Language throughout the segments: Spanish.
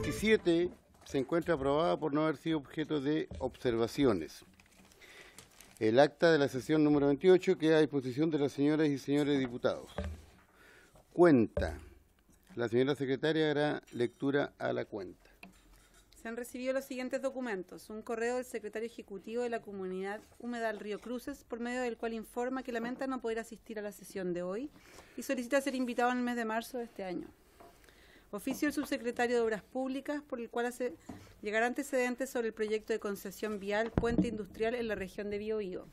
27 se encuentra aprobada por no haber sido objeto de observaciones. El acta de la sesión número 28 queda a disposición de las señoras y señores diputados. Cuenta. La señora secretaria hará lectura a la cuenta. Se han recibido los siguientes documentos. Un correo del secretario ejecutivo de la Comunidad Humedal Río Cruces, por medio del cual informa que lamenta no poder asistir a la sesión de hoy y solicita ser invitado en el mes de marzo de este año. Oficio del subsecretario de Obras Públicas, por el cual llegará antecedentes sobre el proyecto de concesión vial Puente Industrial en la región de Biobío.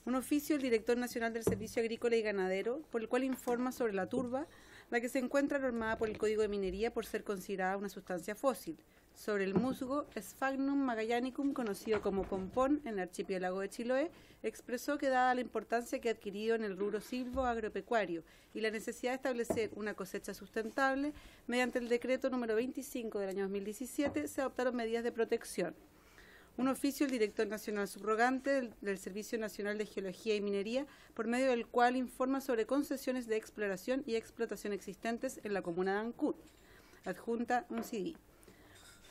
Un oficio del director nacional del Servicio Agrícola y Ganadero, por el cual informa sobre la turba, la que se encuentra normada por el Código de Minería por ser considerada una sustancia fósil, sobre el musgo Sphagnum magellanicum, conocido como pompón en el archipiélago de Chiloé, expresó que dada la importancia que ha adquirido en el rubro silvo agropecuario y la necesidad de establecer una cosecha sustentable, mediante el decreto número 25 del año 2017 se adoptaron medidas de protección. Un oficio del director nacional subrogante del Servicio Nacional de Geología y Minería, por medio del cual informa sobre concesiones de exploración y explotación existentes en la comuna de Ancud. Adjunta un CD.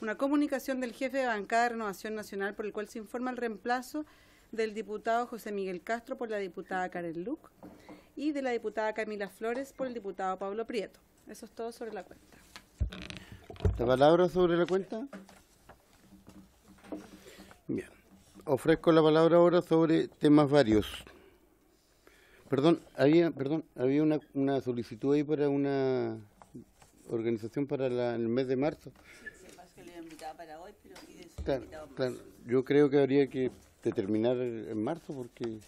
Una comunicación del jefe de bancada de Renovación Nacional, por el cual se informa el reemplazo del diputado José Miguel Castro por la diputada Karen Luc y de la diputada Camila Flores por el diputado Pablo Prieto. Eso es todo sobre la cuenta. ¿La palabra sobre la cuenta? Bien. Ofrezco la palabra ahora sobre temas varios. Había una solicitud ahí para una organización para el mes de marzo. Para hoy, pero claro. Yo creo que habría que determinar en marzo porque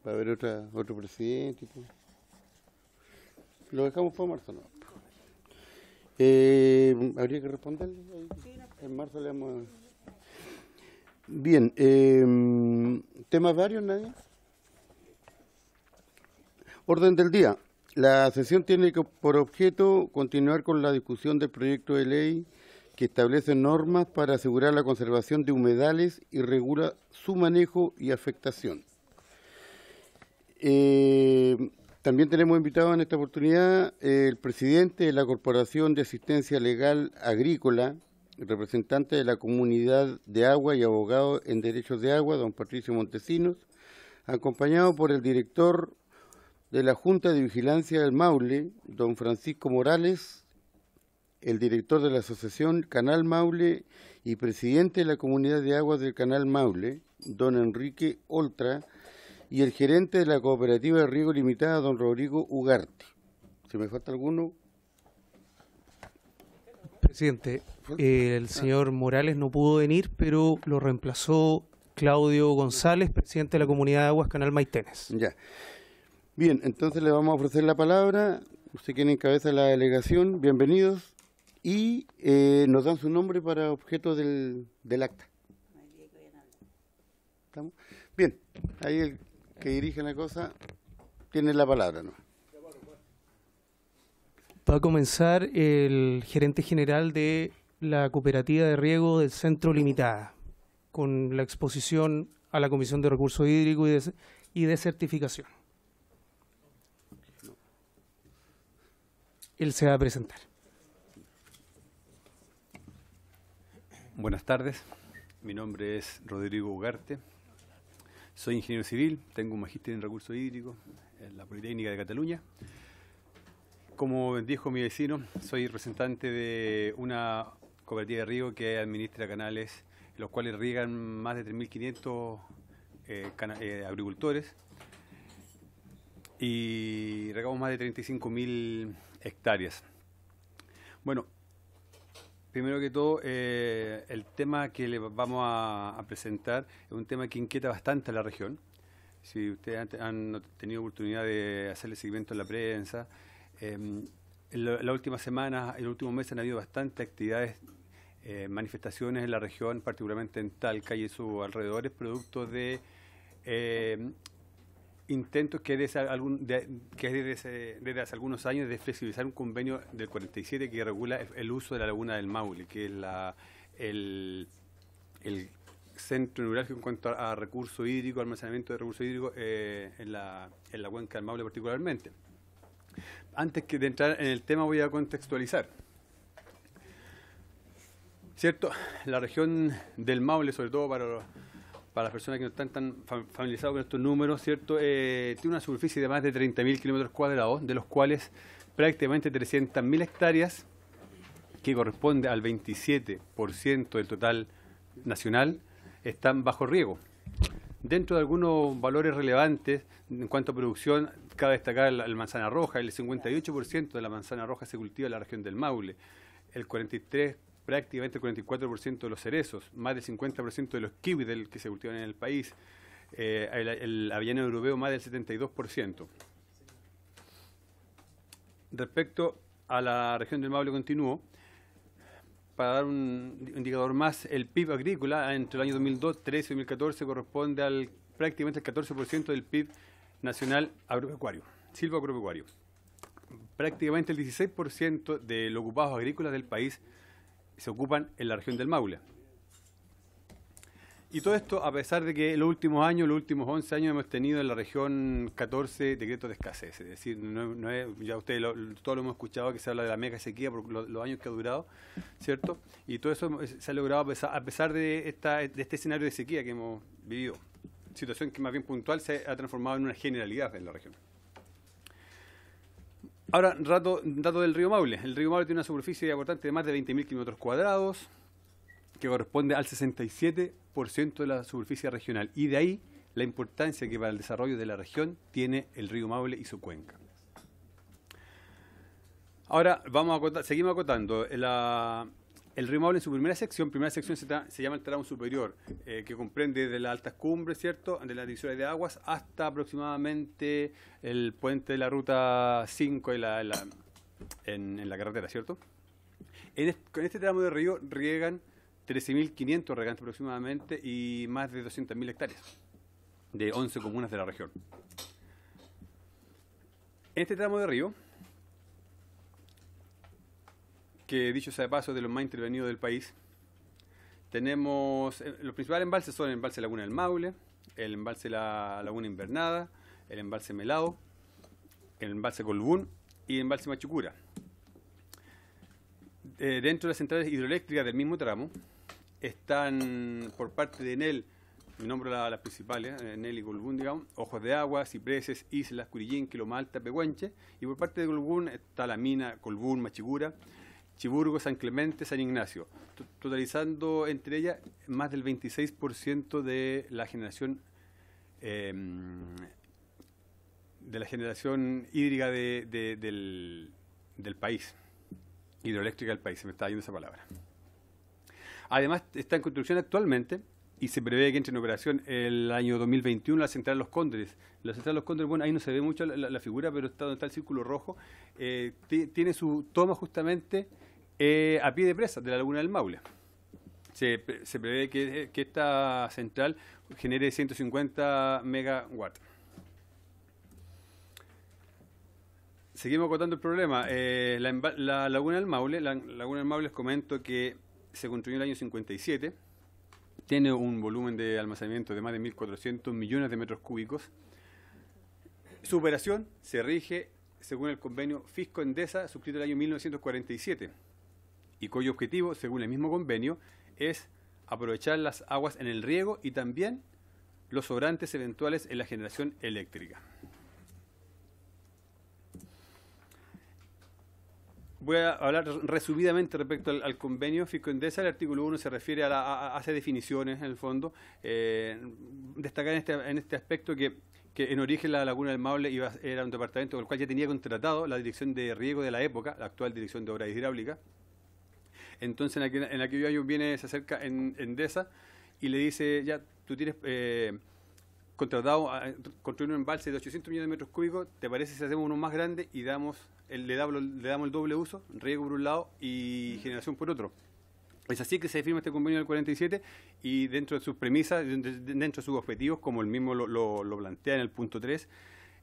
va a haber otro presidente y todo. Lo dejamos para marzo, ¿no? Habría que responderle. En marzo le vamos a... Bien, temas varios, ¿nadie? Orden del día. La sesión tiene por objeto continuar con la discusión del proyecto de ley que establece normas para asegurar la conservación de humedales y regula su manejo y afectación. También tenemos invitado en esta oportunidad el presidente de la Corporación de Asistencia Legal Agrícola, el representante de la Comunidad de Agua y abogado en Derechos de Agua, don Patricio Montesinos, acompañado por el director de la Junta de Vigilancia del Maule, don Francisco Morales, el director de la Asociación Canal Maule y presidente de la Comunidad de Aguas del Canal Maule, don Enrique Oltra, y el gerente de la Cooperativa de Riego Limitada, don Rodrigo Ugarte. ¿Se me falta alguno? Presidente, el señor Morales no pudo venir, pero lo reemplazó Claudio González, presidente de la Comunidad de Aguas Canal Maitenes. Ya. Bien, entonces le vamos a ofrecer la palabra. Usted quien encabeza la delegación, bienvenidos. Y nos dan su nombre para objeto del acta. ¿Estamos? Bien, ahí el que dirige la cosa tiene la palabra, ¿no? Va a comenzar el gerente general de la Cooperativa de Riego del Centro Limitada, con la exposición a la Comisión de Recursos Hídricos y de Certificación. Él se va a presentar. Buenas tardes, mi nombre es Rodrigo Ugarte, soy ingeniero civil, tengo un magíster en recursos hídricos en la Politécnica de Cataluña. Como dijo mi vecino, soy representante de una cooperativa de riego que administra canales, los cuales riegan más de 3.500 agricultores y regamos más de 35.000 hectáreas. Bueno, primero que todo, el tema que le vamos a presentar es un tema que inquieta bastante a la región. Si ustedes han tenido oportunidad de hacerle seguimiento en la prensa, en la última semana, en los últimos meses han habido bastantes actividades, manifestaciones en la región, particularmente en Talca y sus alrededores, producto de intentos que desde hace algunos años de flexibilizar un convenio del 47 que regula el uso de la laguna del Maule, que es el centro neurálgico en cuanto a recursos hídricos, almacenamiento de recursos hídricos en la cuenca del Maule particularmente. Antes de entrar en el tema voy a contextualizar. ¿Cierto? La región del Maule, sobre todo para las personas que no están tan familiarizadas con estos números, ¿cierto? Tiene una superficie de más de 30.000 kilómetros cuadrados, de los cuales prácticamente 300.000 hectáreas, que corresponde al 27% del total nacional, están bajo riego. Dentro de algunos valores relevantes en cuanto a producción, cabe destacar la manzana roja. El 58% de la manzana roja se cultiva en la región del Maule, el 43%, prácticamente el 44% de los cerezos, más del 50% de los kiwis que se cultivan en el país, el avellano europeo más del 72%. Respecto a la región del Maule continuo, para dar un indicador más, el PIB agrícola entre el año 2013 y 2014 corresponde al prácticamente el 14% del PIB nacional agropecuario, silvoagropecuario. Prácticamente el 16% de los ocupados agrícolas del país se ocupan en la región del Maule. Y todo esto a pesar de que en los últimos años, los últimos 11 años, hemos tenido en la región 14 decretos de escasez. Es decir, no es, ya ustedes todos lo hemos escuchado, que se habla de la mega sequía por los años que ha durado, ¿cierto? Y todo eso se ha logrado a pesar de este escenario de sequía que hemos vivido. Situación que más bien puntual se ha transformado en una generalidad en la región. Ahora, dato del río Maule. El río Maule tiene una superficie importante de más de 20.000 kilómetros cuadrados, que corresponde al 67% de la superficie regional. Y de ahí la importancia que para el desarrollo de la región tiene el río Maule y su cuenca. Ahora, seguimos acotando. El río Maule en su primera sección se llama el tramo superior, que comprende de las altas cumbres, ¿cierto?, de las divisiones de aguas, hasta aproximadamente el puente de la ruta 5 en la carretera, ¿cierto? Con este tramo de río riegan 13.500 regantes aproximadamente y más de 200.000 hectáreas de 11 comunas de la región. En este tramo de río, que dicho sea de paso de los más intervenidos del país, tenemos los principales embalses son el embalse Laguna del Maule, el embalse La Laguna Invernada, el embalse Melao, el embalse Colbún y el embalse Machucura. Dentro de las centrales hidroeléctricas del mismo tramo están por parte de Enel, me nombro las principales, Enel y Colbún, digamos, Ojos de Agua, Cipreses, Islas, Curillín, Quilomalta, Pehuenche, y por parte de Colbún está la mina Colbún, Machicura, Chiburgo, San Clemente, San Ignacio, totalizando entre ellas más del 26% de la generación hídrica del país, hidroeléctrica del país, se me está yendo esa palabra. Además, está en construcción actualmente y se prevé que entre en operación el año 2021 la central Los Cóndores. La central Los Cóndores, bueno, ahí no se ve mucho la figura, pero donde está el círculo rojo, tiene su toma justamente a pie de presa de la Laguna del Maule. Se prevé que esta central genere 150 megawatts. Seguimos acotando el problema. La Laguna del Maule, les comento que se construyó en el año 57, tiene un volumen de almacenamiento de más de 1.400 millones de metros cúbicos. Su operación se rige según el convenio Fisco-Endesa suscrito en el año 1947 y cuyo objetivo, según el mismo convenio, es aprovechar las aguas en el riego y también los sobrantes eventuales en la generación eléctrica. Voy a hablar resumidamente respecto al convenio Fisco-Endesa. El artículo 1 se refiere hace definiciones, en el fondo. Destacar en este aspecto que en origen la Laguna del Maule era un departamento con el cual ya tenía contratado la dirección de riego de la época, la actual dirección de obras hidráulicas. Entonces en aquellos años se acerca Endesa y le dice, ya, tú tienes contratado a construir un embalse de 800 millones de metros cúbicos, ¿te parece si hacemos uno más grande y le damos el doble uso, riego por un lado y generación por otro? Es así que se firma este convenio del 47 y dentro de sus premisas, dentro de sus objetivos, como el mismo lo plantea en el punto 3,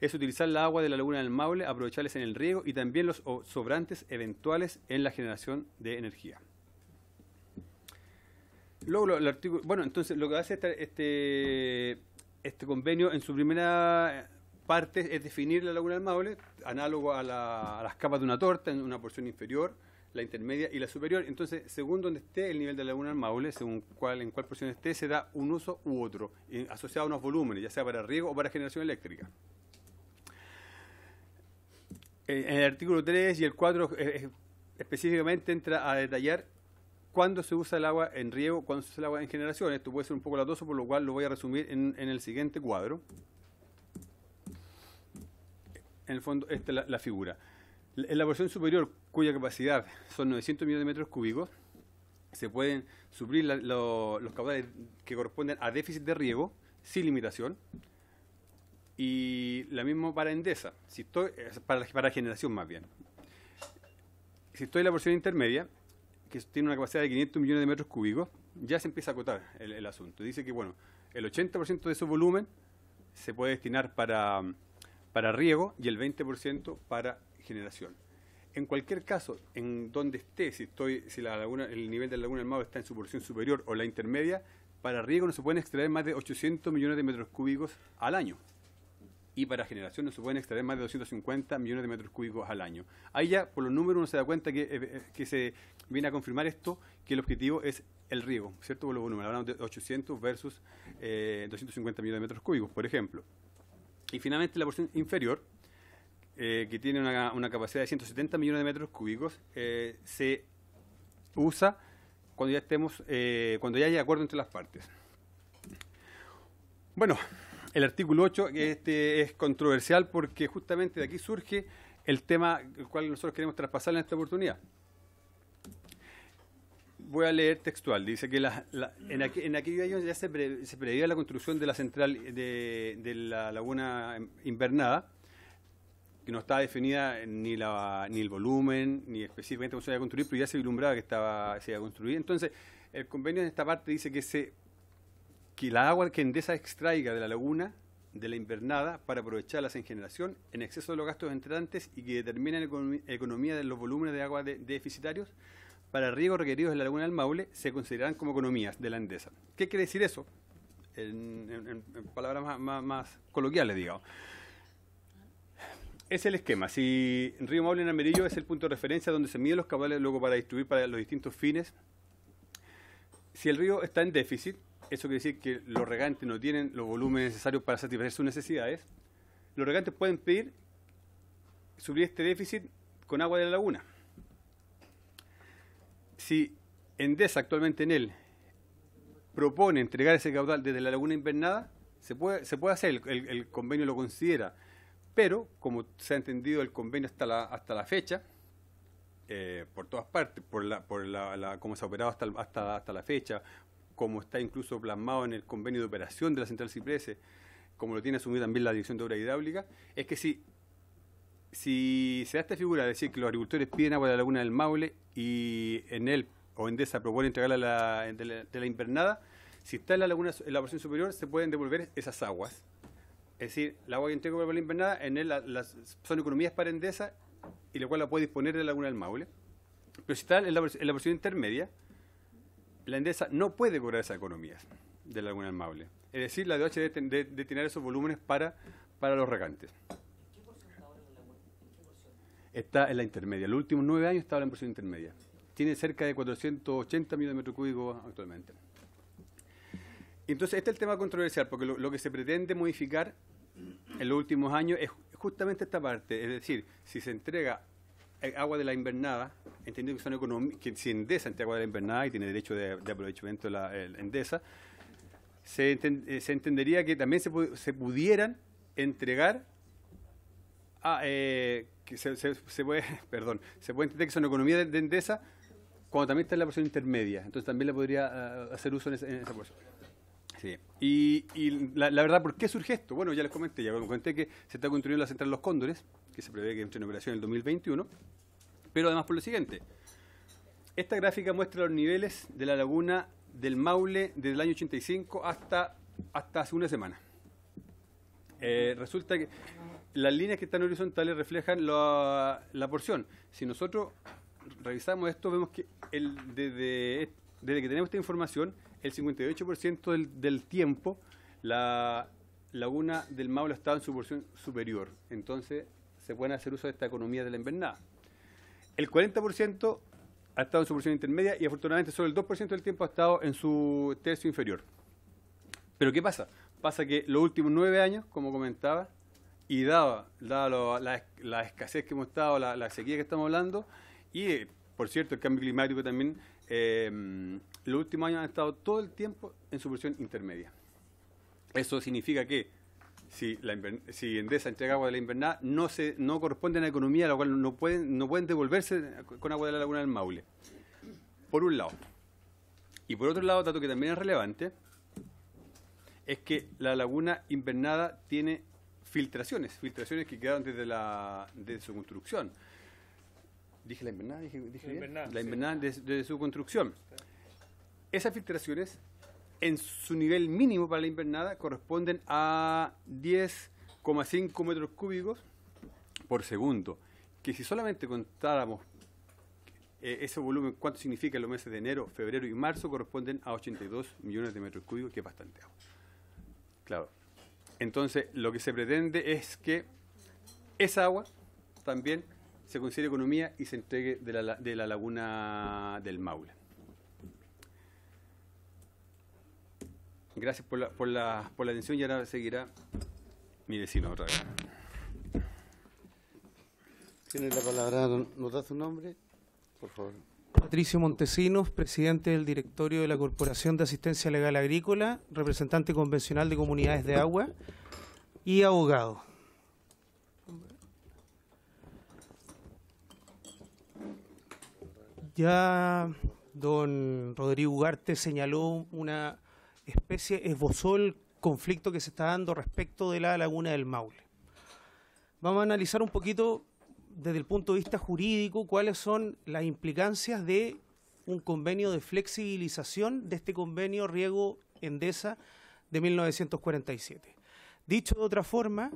es utilizar la agua de la Laguna del Maule, aprovecharles en el riego y también los sobrantes eventuales en la generación de energía. Luego el artículo, bueno, entonces lo que hace este convenio en su primera parte es definir la Laguna del Maule, análogo a las capas de una torta, en una porción inferior, la intermedia y la superior. Entonces, según donde esté el nivel de la laguna del Maule, según en cuál porción esté, se da un uso u otro, asociado a unos volúmenes, ya sea para riego o para generación eléctrica. En el artículo 3 y el 4 específicamente entra a detallar cuándo se usa el agua en riego, cuándo se usa el agua en generación. Esto puede ser un poco latoso, por lo cual lo voy a resumir en el siguiente cuadro. En el fondo, esta es la figura. En la porción superior, cuya capacidad son 900 millones de metros cúbicos, se pueden suplir los caudales que corresponden a déficit de riego sin limitación. Y la misma para Endesa, para generación más bien. Si estoy en la porción intermedia, que tiene una capacidad de 500 millones de metros cúbicos, ya se empieza a acotar el asunto. Dice que bueno, el 80% de ese volumen se puede destinar para riego y el 20% para generación. En cualquier caso, en donde esté, si el nivel de la laguna del Maule está en su porción superior o la intermedia, para riego no se pueden extraer más de 800 millones de metros cúbicos al año. Y para generación no se pueden extraer más de 250 millones de metros cúbicos al año. Ahí ya, por los números, uno se da cuenta que se viene a confirmar esto, que el objetivo es el riego, ¿cierto? Por los volúmenes, hablamos de 800 versus 250 millones de metros cúbicos, por ejemplo. Y finalmente la porción inferior, que tiene una capacidad de 170 millones de metros cúbicos, se usa cuando ya haya acuerdo entre las partes. Bueno, el artículo 8 es controversial porque justamente de aquí surge el tema el cual nosotros queremos traspasar en esta oportunidad. Voy a leer textual. Dice que en aquellos años ya se preveía la construcción de la central de la laguna invernada, que no estaba definida ni el volumen, ni específicamente cómo se iba a construir, pero ya se vislumbraba que se iba a construir. Entonces, el convenio en esta parte dice que la agua que Endesa extraiga de la laguna de la invernada para aprovecharlas en generación en exceso de los gastos entrantes y que determinen la economía de los volúmenes de agua deficitarios para riego requeridos en la laguna del Maule se considerarán como economías de la Endesa. ¿Qué quiere decir eso? En palabras más coloquiales, digamos. Es el esquema. Si Río Maule en amarillo es el punto de referencia donde se miden los caudales luego para distribuir para los distintos fines. Si el río está en déficit, eso quiere decir que los regantes no tienen los volúmenes necesarios para satisfacer sus necesidades. Los regantes pueden pedir suplir este déficit con agua de la laguna. Si Endesa actualmente en él propone entregar ese caudal desde la laguna invernada, se puede hacer, el convenio lo considera, pero como se ha entendido el convenio hasta la fecha, por todas partes, por cómo se ha operado hasta la fecha, como está incluso plasmado en el convenio de operación de la Central Ciprese, como lo tiene asumido también la Dirección de Obra Hidráulica, es que si se da esta figura de decir que los agricultores piden agua de la laguna del Maule y en él o Endesa propone entregarla de la invernada, si está en la laguna en la porción superior se pueden devolver esas aguas. Es decir, el agua que entrego para la invernada, en él son economías para Endesa y la cual la puede disponer de la laguna del Maule. Pero si está en la porción intermedia, la Endesa no puede cobrar esas economías de la laguna del Maule. Es decir, la DOH debe destinar esos volúmenes para los regantes. ¿Qué porción está ahora la laguna? ¿En qué porción? Está en la intermedia. Los últimos 9 años estaba en porción intermedia. Tiene cerca de 480 millones de metros cúbicos actualmente. Entonces, este es el tema controversial, porque lo que se pretende modificar en los últimos años es justamente esta parte. Es decir, si se entrega agua de la invernada, entendiendo que son economías, que si Endesa entrega agua de la invernada y tiene derecho de aprovechamiento de la Endesa, se entendería que también se pudieran entregar que se puede entender que son economías de Endesa cuando también está en la porción intermedia. Entonces también le podría hacer uso en esa porción. Sí. Y la verdad, ¿por qué surge esto? Bueno, ya les comenté que se está construyendo la central Los Cóndores, que se prevé que entre en operación en el 2021, pero además por lo siguiente. Esta gráfica muestra los niveles de la laguna del Maule desde el año 85 hasta hace una semana. Resulta que las líneas que están horizontales reflejan la porción. Si nosotros revisamos esto, vemos que desde que tenemos esta información, el 58% del tiempo la laguna del Maule ha estado en su porción superior. Entonces se pueden hacer uso de esta economía de la invernada. El 40% ha estado en su porción intermedia y afortunadamente solo el 2% del tiempo ha estado en su tercio inferior. Pero ¿qué pasa? Pasa que los últimos 9 años, como comentaba, y dada la escasez que hemos estado, la sequía que estamos hablando, y por cierto el cambio climático también, los últimos años han estado todo el tiempo en su porción intermedia. Eso significa que si Endesa entrega agua de la invernada, no corresponde a la economía, lo cual no pueden devolverse con agua de la laguna del Maule. Por un lado. Y por otro lado, dato que también es relevante, es que la laguna invernada tiene filtraciones que quedaron desde su construcción. ¿Dije la invernada? La invernada desde su construcción. Esas filtraciones, en su nivel mínimo para la invernada, corresponden a 10,5 metros cúbicos por segundo. Que si solamente contáramos ese volumen, cuánto significa en los meses de enero, febrero y marzo, corresponden a 82 millones de metros cúbicos, que es bastante agua. Claro. Entonces, lo que se pretende es que esa agua también se considere economía y se entregue de la laguna del Maule. Gracias por la atención y ahora seguirá mi vecino otra vez. Tiene la palabra, ¿nos da su nombre? Por favor. Patricio Montesinos, presidente del directorio de la Corporación de Asistencia Legal Agrícola, representante convencional de comunidades de agua y abogado. Ya don Rodrigo Ugarte señaló una esbozó el conflicto que se está dando respecto de la laguna del Maule. Vamos a analizar un poquito desde el punto de vista jurídico cuáles son las implicancias de un convenio de flexibilización de este convenio Riego Endesa de 1947. Dicho de otra forma,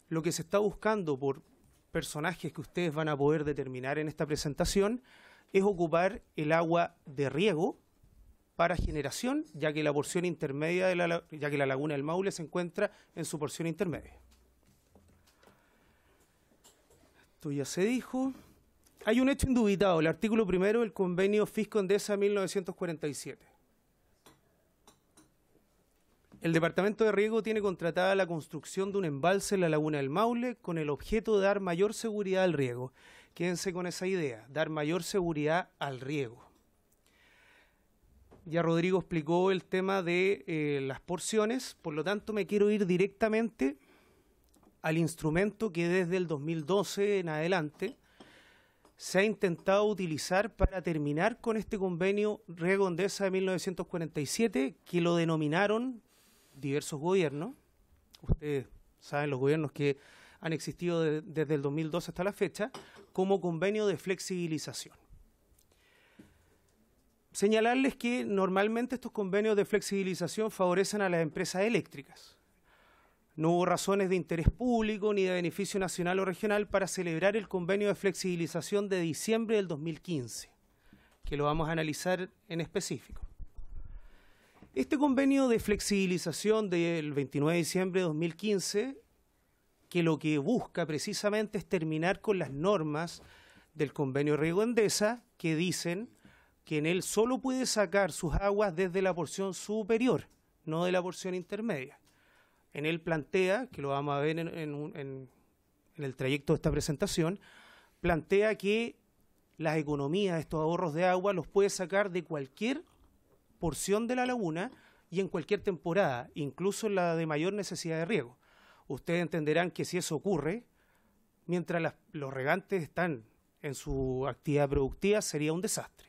lo que se está buscando por personajes que ustedes van a poder determinar en esta presentación es ocupar el agua de riego para generación, ya que la porción intermedia ya que la laguna del Maule se encuentra en su porción intermedia. Esto ya se dijo. Hay un hecho indubitado, el artículo 1 del convenio Fisco Endesa 1947. El Departamento de Riego tiene contratada la construcción de un embalse en la laguna del Maule con el objeto de dar mayor seguridad al riego. Quédense con esa idea, dar mayor seguridad al riego. Ya Rodrigo explicó el tema de las porciones, por lo tanto me quiero ir directamente al instrumento que desde el 2012 en adelante se ha intentado utilizar para terminar con este convenio Riego Endesa de 1947, que lo denominaron diversos gobiernos. Ustedes saben los gobiernos que han existido desde el 2012 hasta la fecha, como convenio de flexibilización. Señalarles que normalmente estos convenios de flexibilización favorecen a las empresas eléctricas. No hubo razones de interés público ni de beneficio nacional o regional para celebrar el convenio de flexibilización de diciembre del 2015, que lo vamos a analizar en específico. Este convenio de flexibilización del 29 de diciembre de 2015, que lo que busca precisamente es terminar con las normas del convenio Riego Endesa, que dicen que en él solo puede sacar sus aguas desde la porción superior, no de la porción intermedia. En él plantea, que lo vamos a ver en el trayecto de esta presentación, plantea que las economías de estos ahorros de agua los puede sacar de cualquier porción de la laguna y en cualquier temporada, incluso en la de mayor necesidad de riego. Ustedes entenderán que si eso ocurre, mientras los regantes están en su actividad productiva, sería un desastre.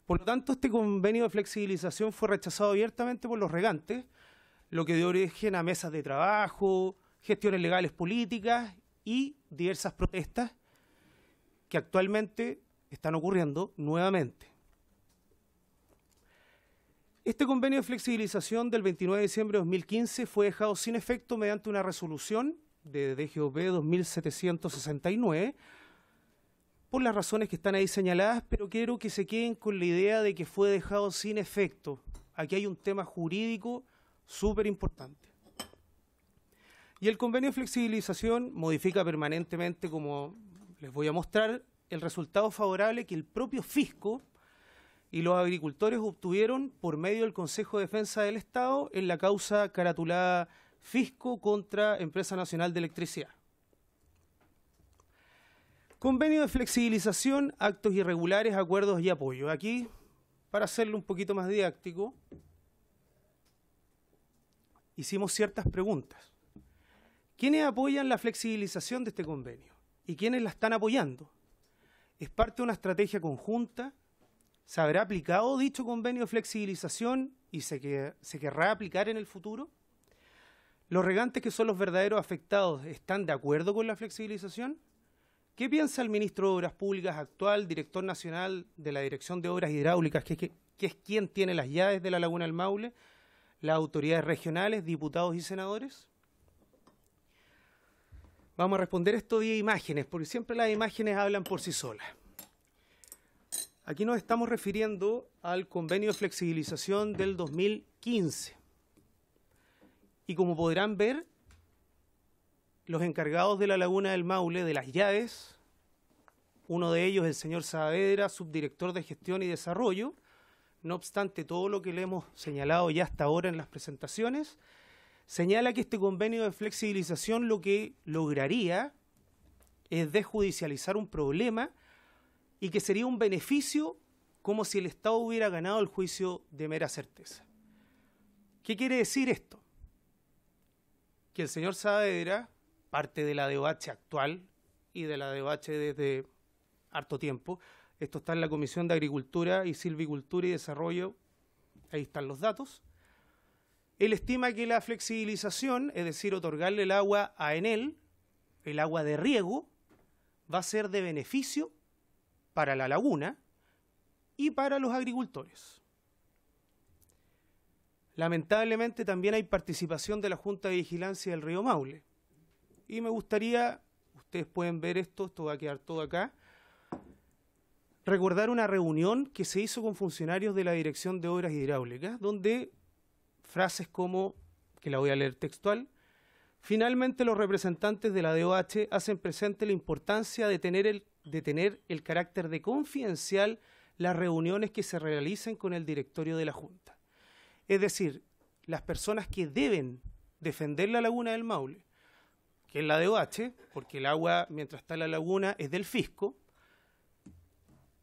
Por lo tanto, este convenio de flexibilización fue rechazado abiertamente por los regantes, lo que dio origen a mesas de trabajo, gestiones legales políticas y diversas protestas que actualmente están ocurriendo nuevamente. Este convenio de flexibilización del 29 de diciembre de 2015 fue dejado sin efecto mediante una resolución de DGOP 2769, por las razones que están ahí señaladas, pero quiero que se queden con la idea de que fue dejado sin efecto. Aquí hay un tema jurídico súper importante. Y el convenio de flexibilización modifica permanentemente, como les voy a mostrar, el resultado favorable que el propio fisco y los agricultores obtuvieron por medio del Consejo de Defensa del Estado en la causa caratulada Fisco contra Empresa Nacional de Electricidad. Convenio de flexibilización, actos irregulares, acuerdos y apoyo. Aquí, para hacerlo un poquito más didáctico, hicimos ciertas preguntas. ¿Quiénes apoyan la flexibilización de este convenio? ¿Y quiénes la están apoyando? ¿Es parte de una estrategia conjunta? ¿Se habrá aplicado dicho convenio de flexibilización y se querrá aplicar en el futuro? ¿Los regantes, que son los verdaderos afectados, están de acuerdo con la flexibilización? ¿Qué piensa el ministro de Obras Públicas actual, director nacional de la Dirección de Obras Hidráulicas, que es quien tiene las llaves de la Laguna del Maule, las autoridades regionales, diputados y senadores? Vamos a responder esto vía imágenes, porque siempre las imágenes hablan por sí solas. Aquí nos estamos refiriendo al convenio de flexibilización del 2015. Y como podrán ver, los encargados de la Laguna del Maule, de las llaves, uno de ellos el señor Saavedra, subdirector de Gestión y Desarrollo, no obstante todo lo que le hemos señalado ya hasta ahora en las presentaciones, señala que este convenio de flexibilización lo que lograría es desjudicializar un problema y que sería un beneficio como si el Estado hubiera ganado el juicio de mera certeza. ¿Qué quiere decir esto? Que el señor Saavedra, parte de la DOH actual y de la DOH desde harto tiempo, esto está en la Comisión de Agricultura y Silvicultura y Desarrollo, ahí están los datos. Él estima que la flexibilización, es decir, otorgarle el agua a Enel, el agua de riego, va a ser de beneficio para la laguna y para los agricultores. Lamentablemente también hay participación de la Junta de Vigilancia del Río Maule. Y me gustaría, ustedes pueden ver esto va a quedar todo acá, recordar una reunión que se hizo con funcionarios de la Dirección de Obras Hidráulicas, donde frases como, que la voy a leer textual, finalmente los representantes de la DOH hacen presente la importancia de tener el carácter de confidencial las reuniones que se realicen con el directorio de la Junta. Es decir, las personas que deben defender la Laguna del Maule, que es la DOH, porque el agua mientras está en la laguna es del fisco,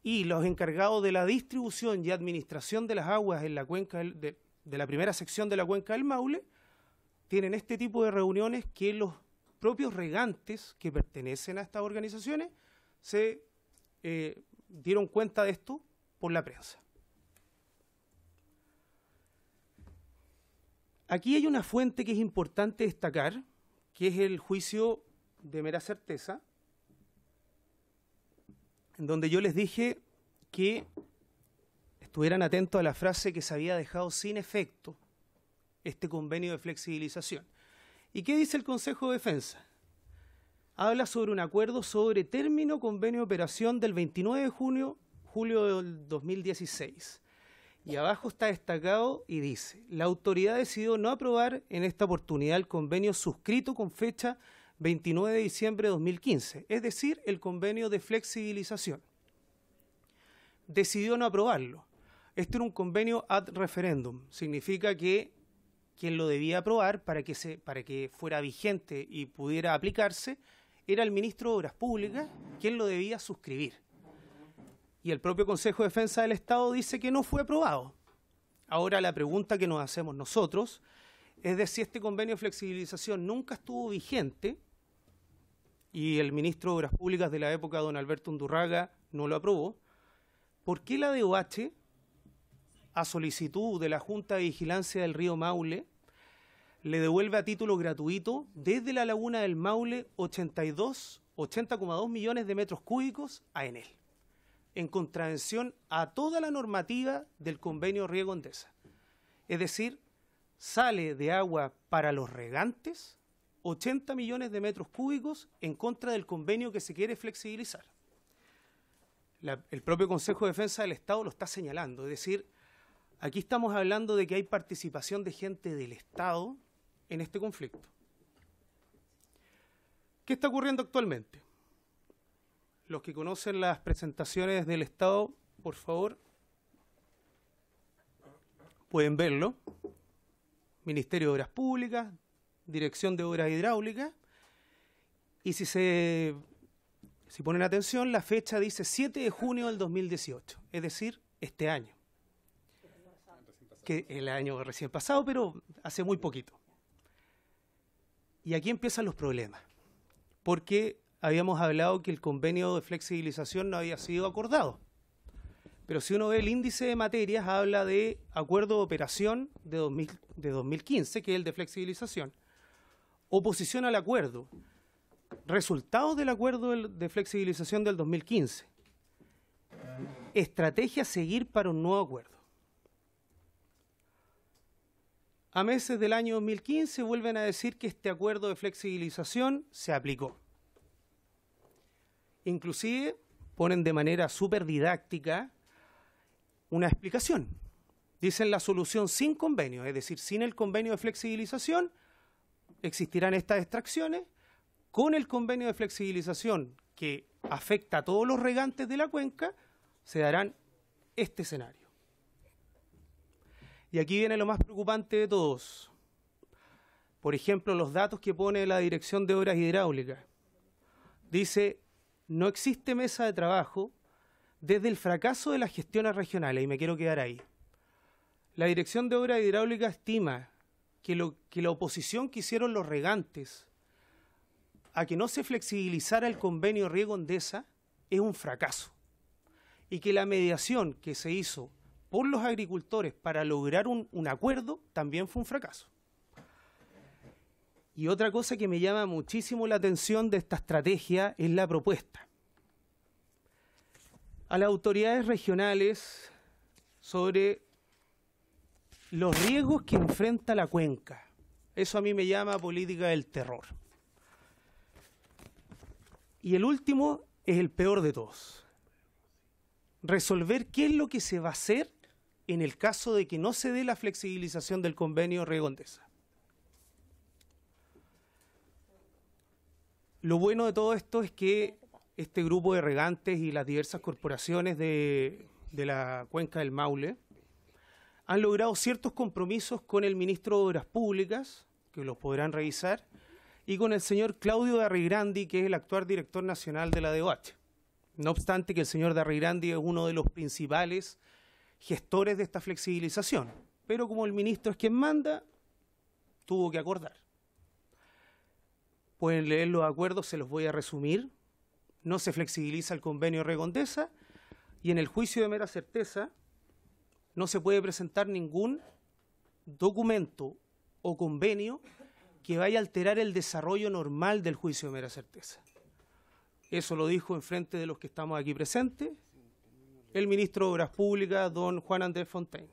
y los encargados de la distribución y administración de las aguas en la cuenca de la primera sección de la cuenca del Maule, tienen este tipo de reuniones que los propios regantes que pertenecen a estas organizaciones se dieron cuenta de esto por la prensa. Aquí hay una fuente que es importante destacar, que es el juicio de mera certeza, en donde yo les dije que estuvieran atentos a la frase que se había dejado sin efecto este convenio de flexibilización. ¿Y qué dice el Consejo de Defensa? Habla sobre un acuerdo sobre término convenio de operación del 29 de julio del 2016. Y abajo está destacado y dice: la autoridad decidió no aprobar en esta oportunidad el convenio suscrito con fecha 29 de diciembre de 2015, es decir, el convenio de flexibilización. Decidió no aprobarlo. Este era un convenio ad referendum, significa que quien lo debía aprobar para que fuera vigente y pudiera aplicarse era el ministro de Obras Públicas, quien lo debía suscribir. Y el propio Consejo de Defensa del Estado dice que no fue aprobado. Ahora la pregunta que nos hacemos nosotros es de si este convenio de flexibilización nunca estuvo vigente y el ministro de Obras Públicas de la época, don Alberto Undurraga, no lo aprobó. ¿Por qué la DOH, a solicitud de la Junta de Vigilancia del Río Maule, le devuelve a título gratuito desde la Laguna del Maule 80,2 millones de metros cúbicos a Enel, en contravención a toda la normativa del convenio Riego Endesa? Es decir, sale de agua para los regantes 80 millones de metros cúbicos en contra del convenio que se quiere flexibilizar. El propio Consejo de Defensa del Estado lo está señalando, es decir, aquí estamos hablando de que hay participación de gente del Estado en este conflicto. ¿Qué está ocurriendo actualmente? los que conocen las presentaciones del Estado, por favor, pueden verlo. Ministerio de Obras Públicas, Dirección de Obras Hidráulicas, y si ponen atención, la fecha dice 7 de junio del 2018, es decir, este año. Que el año recién pasado, pero hace muy poquito. Y aquí empiezan los problemas, porque habíamos hablado que el convenio de flexibilización no había sido acordado. Pero si uno ve el índice de materias, habla de acuerdo de operación de 2015, que es el de flexibilización, oposición al acuerdo, resultados del acuerdo de flexibilización del 2015, estrategia a seguir para un nuevo acuerdo. A meses del año 2015 vuelven a decir que este acuerdo de flexibilización se aplicó. Inclusive ponen de manera súper didáctica una explicación. Dicen la solución sin convenio, es decir, sin el convenio de flexibilización existirán estas extracciones. Con el convenio de flexibilización que afecta a todos los regantes de la cuenca, se darán este escenario. Y aquí viene lo más preocupante de todos. Por ejemplo, los datos que pone la Dirección de Obras Hidráulicas. Dice, no existe mesa de trabajo desde el fracaso de las gestiones regionales, y me quiero quedar ahí. La Dirección de Obras Hidráulicas estima que la oposición que hicieron los regantes a que no se flexibilizara el convenio Riego-Endesa es un fracaso, y que la mediación que se hizo por los agricultores para lograr un acuerdo también fue un fracaso. Y otra cosa que me llama muchísimo la atención de esta estrategia es la propuesta a las autoridades regionales sobre los riesgos que enfrenta la cuenca. Eso a mí me llama política del terror. Y el último es el peor de todos. Resolver qué es lo que se va a hacer en el caso de que no se dé la flexibilización del convenio Riego-Endesa. Lo bueno de todo esto es que este grupo de regantes y las diversas corporaciones de la cuenca del Maule han logrado ciertos compromisos con el ministro de Obras Públicas, que los podrán revisar, y con el señor Claudio Darrigrandi, que es el actual director nacional de la DOH. No obstante que el señor Darrigrandi es uno de los principales gestores de esta flexibilización, pero como el ministro es quien manda, tuvo que acordar. Pueden leer los acuerdos, se los voy a resumir. No se flexibiliza el convenio Riego-Endesa, y en el juicio de mera certeza no se puede presentar ningún documento o convenio que vaya a alterar el desarrollo normal del juicio de mera certeza. Eso lo dijo en frente de los que estamos aquí presentes el ministro de Obras Públicas, don Juan Andrés Fontaine.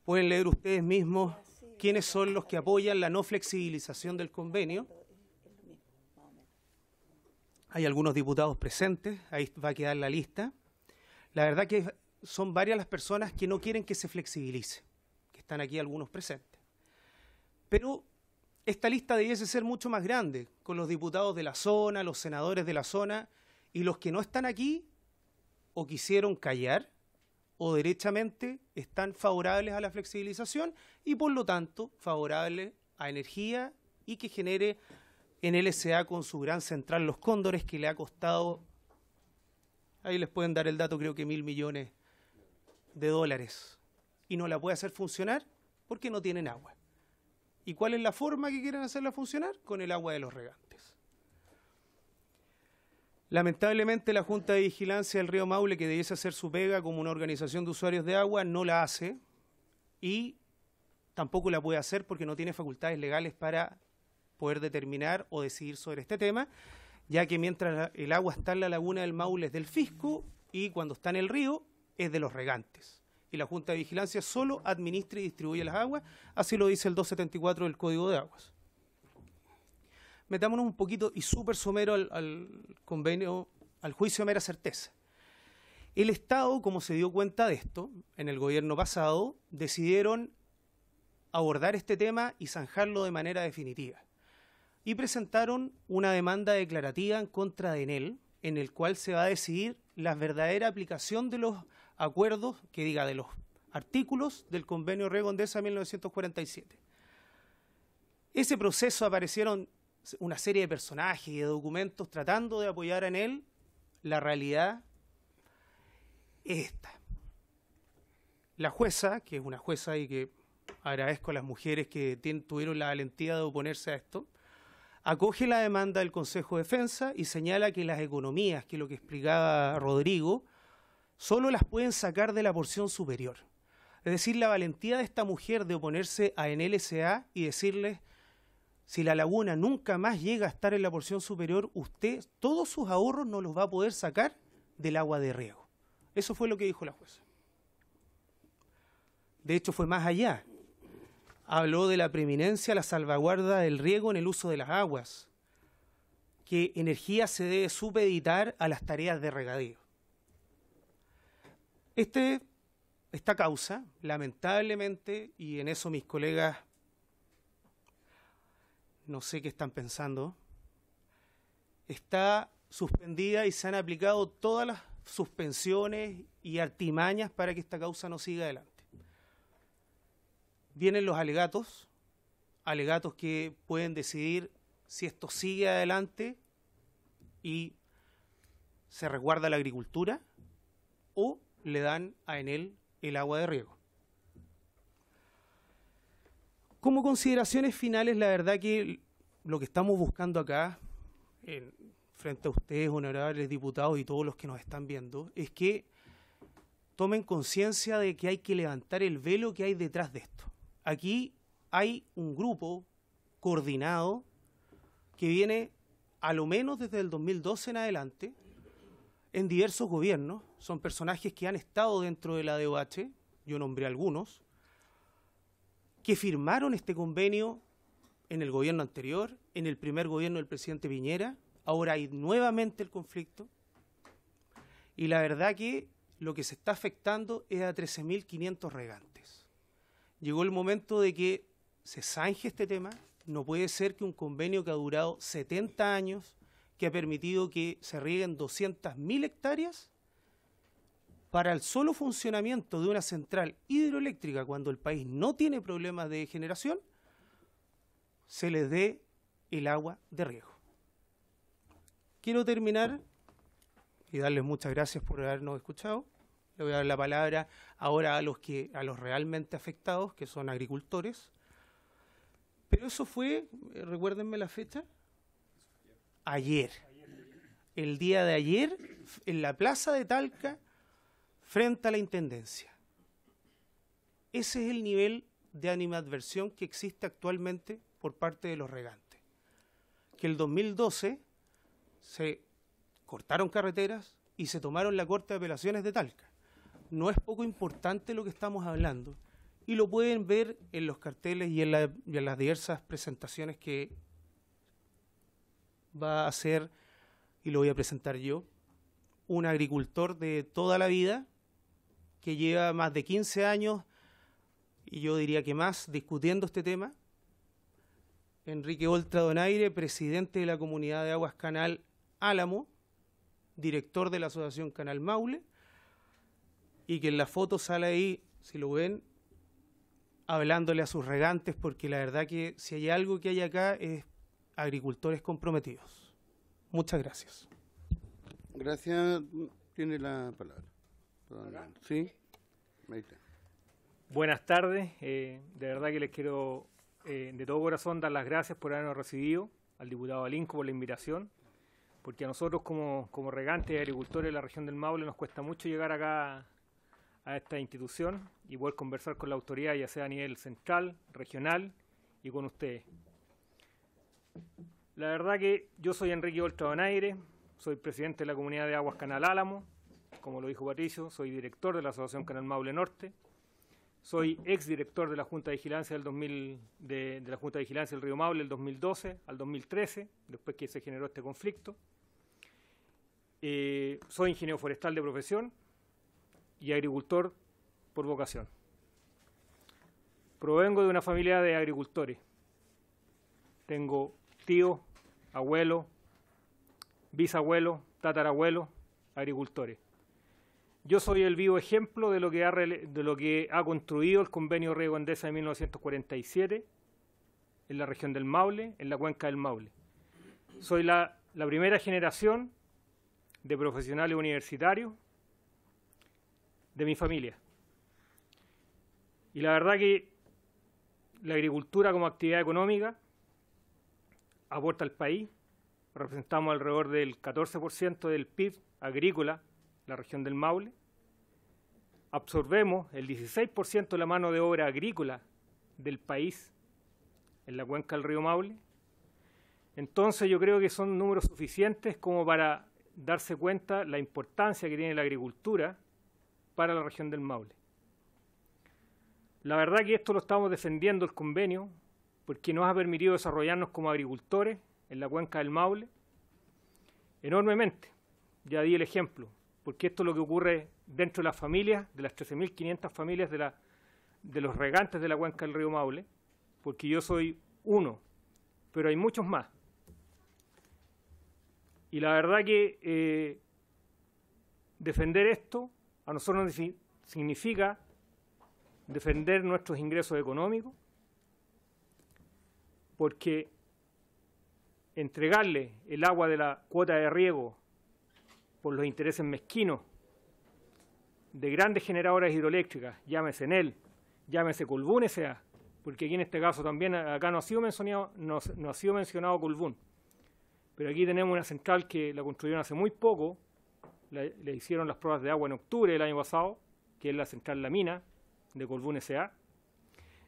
Pueden leer ustedes mismos quiénes son los que apoyan la no flexibilización del convenio. Hay algunos diputados presentes, ahí va a quedar la lista. La verdad que son varias las personas que no quieren que se flexibilice, que están aquí algunos presentes. Pero esta lista debiese ser mucho más grande, con los diputados de la zona, los senadores de la zona, y los que no están aquí o quisieron callar o derechamente están favorables a la flexibilización y por lo tanto favorables a energía y que genere en LSA con su gran central Los Cóndores, que le ha costado, ahí les pueden dar el dato, creo que $1.000 millones, y no la puede hacer funcionar porque no tienen agua. ¿Y cuál es la forma que quieren hacerla funcionar? Con el agua de los regantes. Lamentablemente la Junta de Vigilancia del Río Maule, que debiese hacer su pega como una organización de usuarios de agua, no la hace y tampoco la puede hacer porque no tiene facultades legales para poder determinar o decidir sobre este tema, ya que mientras el agua está en la laguna del Maule es del fisco y cuando está en el río es de los regantes. Y la Junta de Vigilancia solo administra y distribuye las aguas, así lo dice el 274 del Código de Aguas. Metámonos un poquito y súper somero al convenio, al juicio de mera certeza. El Estado, como se dio cuenta de esto, en el gobierno pasado, decidieron abordar este tema y zanjarlo de manera definitiva. y presentaron una demanda declarativa en contra de Enel, en el cual se va a decidir la verdadera aplicación de los acuerdos, que diga, de los artículos del convenio Riego Endesa 1947. Ese proceso aparecieron una serie de personajes y de documentos tratando de apoyar a Enel. La realidad es esta. La jueza, que es una jueza y que agradezco a las mujeres que tuvieron la valentía de oponerse a esto, acoge la demanda del Consejo de Defensa y señala que las economías, que es lo que explicaba Rodrigo, solo las pueden sacar de la porción superior. Es decir, la valentía de esta mujer de oponerse a Enel S.A. y decirles, si la laguna nunca más llega a estar en la porción superior, usted todos sus ahorros no los va a poder sacar del agua de riego. Eso fue lo que dijo la jueza. De hecho, fue más allá. Habló de la preeminencia, la salvaguarda del riego en el uso de las aguas, que energía se debe supeditar a las tareas de regadío. Esta causa, lamentablemente, y en eso mis colegas no sé qué están pensando, está suspendida y se han aplicado todas las suspensiones y artimañas para que esta causa no siga adelante. Vienen los alegatos que pueden decidir si esto sigue adelante y se resguarda la agricultura o le dan a Enel el agua de riego. Como consideraciones finales, la verdad que lo que estamos buscando acá, frente a ustedes, honorables diputados y todos los que nos están viendo, es que tomen conciencia de que hay que levantar el velo que hay detrás de esto. Aquí hay un grupo coordinado que viene a lo menos desde el 2012 en adelante en diversos gobiernos. Son personajes que han estado dentro de la DOH, yo nombré algunos, que firmaron este convenio en el gobierno anterior, en el primer gobierno del presidente Piñera. Ahora hay nuevamente el conflicto. Y la verdad que lo que se está afectando es a 13.500 regantes. Llegó el momento de que se zanje este tema. No puede ser que un convenio que ha durado 70 años, que ha permitido que se rieguen 200.000 hectáreas, para el solo funcionamiento de una central hidroeléctrica, cuando el país no tiene problemas de generación, se les dé el agua de riego. Quiero terminar y darles muchas gracias por habernos escuchado. Le voy a dar la palabra ahora a los realmente afectados, que son agricultores. Pero eso fue, recuérdenme la fecha, ayer. El día de ayer, en la plaza de Talca, frente a la Intendencia. Ese es el nivel de animadversión que existe actualmente por parte de los regantes. Que el 2012 se cortaron carreteras y se tomaron la Corte de Apelaciones de Talca. No es poco importante lo que estamos hablando. Y lo pueden ver en los carteles y en las diversas presentaciones que va a hacer, y lo voy a presentar yo, un agricultor de toda la vida, que lleva más de 15 años, y yo diría que más, discutiendo este tema. Enrique Oltra Donaire, presidente de la Comunidad de Aguas Canal Álamo, director de la Asociación Canal Maule, y que en la foto sale ahí, si lo ven, hablándole a sus regantes, porque la verdad que si hay algo que hay acá es agricultores comprometidos. Muchas gracias. Gracias. Tiene la palabra. Sí, ahí está. Buenas tardes. De verdad que les quiero de todo corazón dar las gracias por habernos recibido, al diputado Alinco por la invitación, porque a nosotros como regantes y agricultores de la región del Maule nos cuesta mucho llegar acá a esta institución y poder conversar con la autoridad, ya sea a nivel central, regional y con ustedes. La verdad que yo soy Enrique Oltra Donaire, soy presidente de la Comunidad de Aguas Canal Álamo, como lo dijo Patricio, soy director de la Asociación Canal Maule Norte, soy exdirector de la Junta de Vigilancia de la Junta de Vigilancia del Río Maule del 2012 al 2013, después que se generó este conflicto. Soy ingeniero forestal de profesión y agricultor por vocación. Provengo de una familia de agricultores. Tengo tíos, abuelos, bisabuelos, tatarabuelos, agricultores. Yo soy el vivo ejemplo de lo que ha construido el convenio Riego Endesa de 1947 en la región del Maule, en la cuenca del Maule. Soy la primera generación de profesionales universitarios de mi familia. Y la verdad que la agricultura como actividad económica aporta al país. Representamos alrededor del 14% del PIB agrícola, la región del Maule. Absorbemos el 16% de la mano de obra agrícola del país en la cuenca del río Maule. Entonces yo creo que son números suficientes como para darse cuenta la importancia que tiene la agricultura para la región del Maule. La verdad que esto lo estamos defendiendo el convenio porque nos ha permitido desarrollarnos como agricultores en la cuenca del Maule enormemente. Ya di el ejemplo, porque esto es lo que ocurre dentro de las familias, de las 13.500 familias de los regantes de la cuenca del río Maule, porque yo soy uno, pero hay muchos más. Y la verdad que defender esto a nosotros significa defender nuestros ingresos económicos, porque entregarle el agua de la cuota de riego por los intereses mezquinos de grandes generadoras hidroeléctricas, llámese Enel, llámese Colbún S.A., porque aquí en este caso también acá no ha sido mencionado Colbún, pero aquí tenemos una central que la construyeron hace muy poco, le hicieron las pruebas de agua en octubre del año pasado, que es la central La Mina de Colbún S.A.,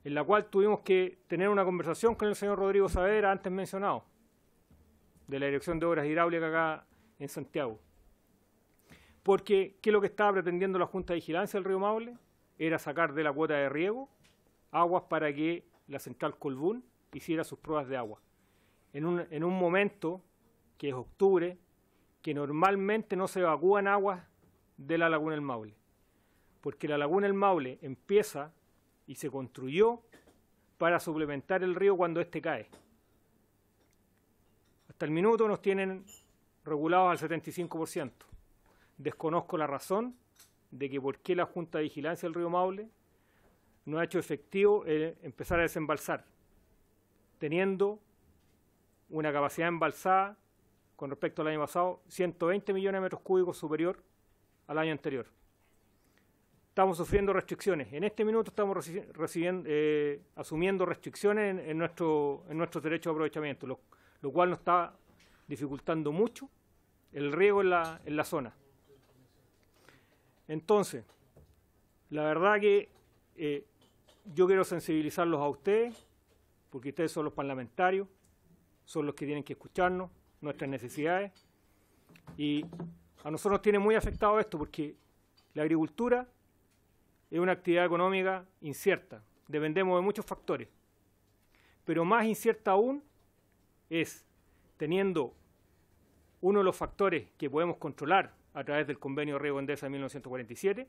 en la cual tuvimos que tener una conversación con el señor Rodrigo Saavedra, antes mencionado, de la Dirección de Obras Hidráulicas acá en Santiago. Porque, ¿qué es lo que estaba pretendiendo la Junta de Vigilancia del río Maule? Era sacar de la cuota de riego aguas para que la central Colbún hiciera sus pruebas de agua. En un momento, que es octubre, que normalmente no se evacúan aguas de la laguna del Maule. Porque la laguna del Maule empieza y se construyó para suplementar el río cuando éste cae. Hasta el minuto nos tienen regulados al 75%. Desconozco la razón de que por qué la Junta de Vigilancia del río Maule no ha hecho efectivo empezar a desembalsar, teniendo una capacidad embalsada con respecto al año pasado 120 millones de metros cúbicos superior al año anterior. Estamos sufriendo restricciones. En este minuto estamos asumiendo restricciones en nuestros derechos de aprovechamiento, lo cual nos está dificultando mucho el riego en la zona. Entonces, la verdad que yo quiero sensibilizarlos a ustedes, porque ustedes son los parlamentarios, son los que tienen que escucharnos, nuestras necesidades, y a nosotros nos tiene muy afectado esto, porque la agricultura es una actividad económica incierta, dependemos de muchos factores, pero más incierta aún es teniendo uno de los factores que podemos controlar a través del convenio Riego Endesa de 1947,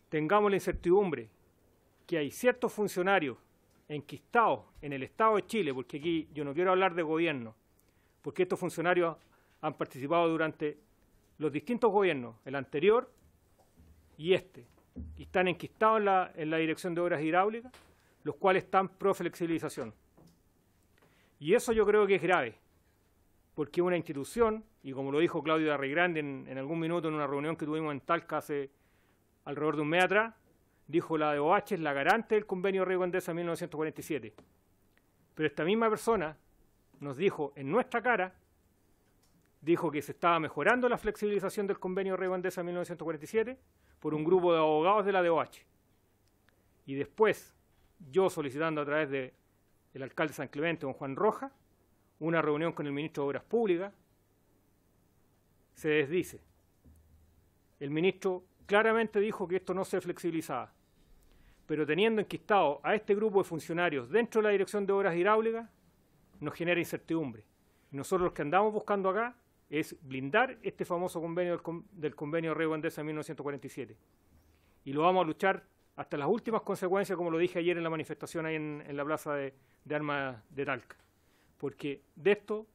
tengamos la incertidumbre que hay ciertos funcionarios enquistados en el Estado de Chile, porque aquí yo no quiero hablar de gobierno, porque estos funcionarios han participado durante los distintos gobiernos, el anterior y este, y están enquistados en la Dirección de Obras Hidráulicas, los cuales están pro flexibilización. Y eso yo creo que es grave, porque una institución, y como lo dijo Claudio de Arregrande en algún minuto en una reunión que tuvimos en Talca hace alrededor de un mes atrás, dijo la DOH es la garante del convenio Riego Endesa de 1947. Pero esta misma persona nos dijo en nuestra cara, dijo que se estaba mejorando la flexibilización del convenio Riego Endesa de 1947 por un grupo de abogados de la DOH. Y después, yo solicitando a través del alcalde de San Clemente, don Juan Rojas, una reunión con el ministro de Obras Públicas, se desdice. El ministro claramente dijo que esto no se flexibilizaba, pero teniendo enquistado a este grupo de funcionarios dentro de la Dirección de Obras Hidráulicas, nos genera incertidumbre. Y nosotros lo que andamos buscando acá es blindar este famoso convenio del convenio Riego Endesa de 1947. Y lo vamos a luchar hasta las últimas consecuencias, como lo dije ayer en la manifestación ahí en la plaza de armas de Talca. porque de esto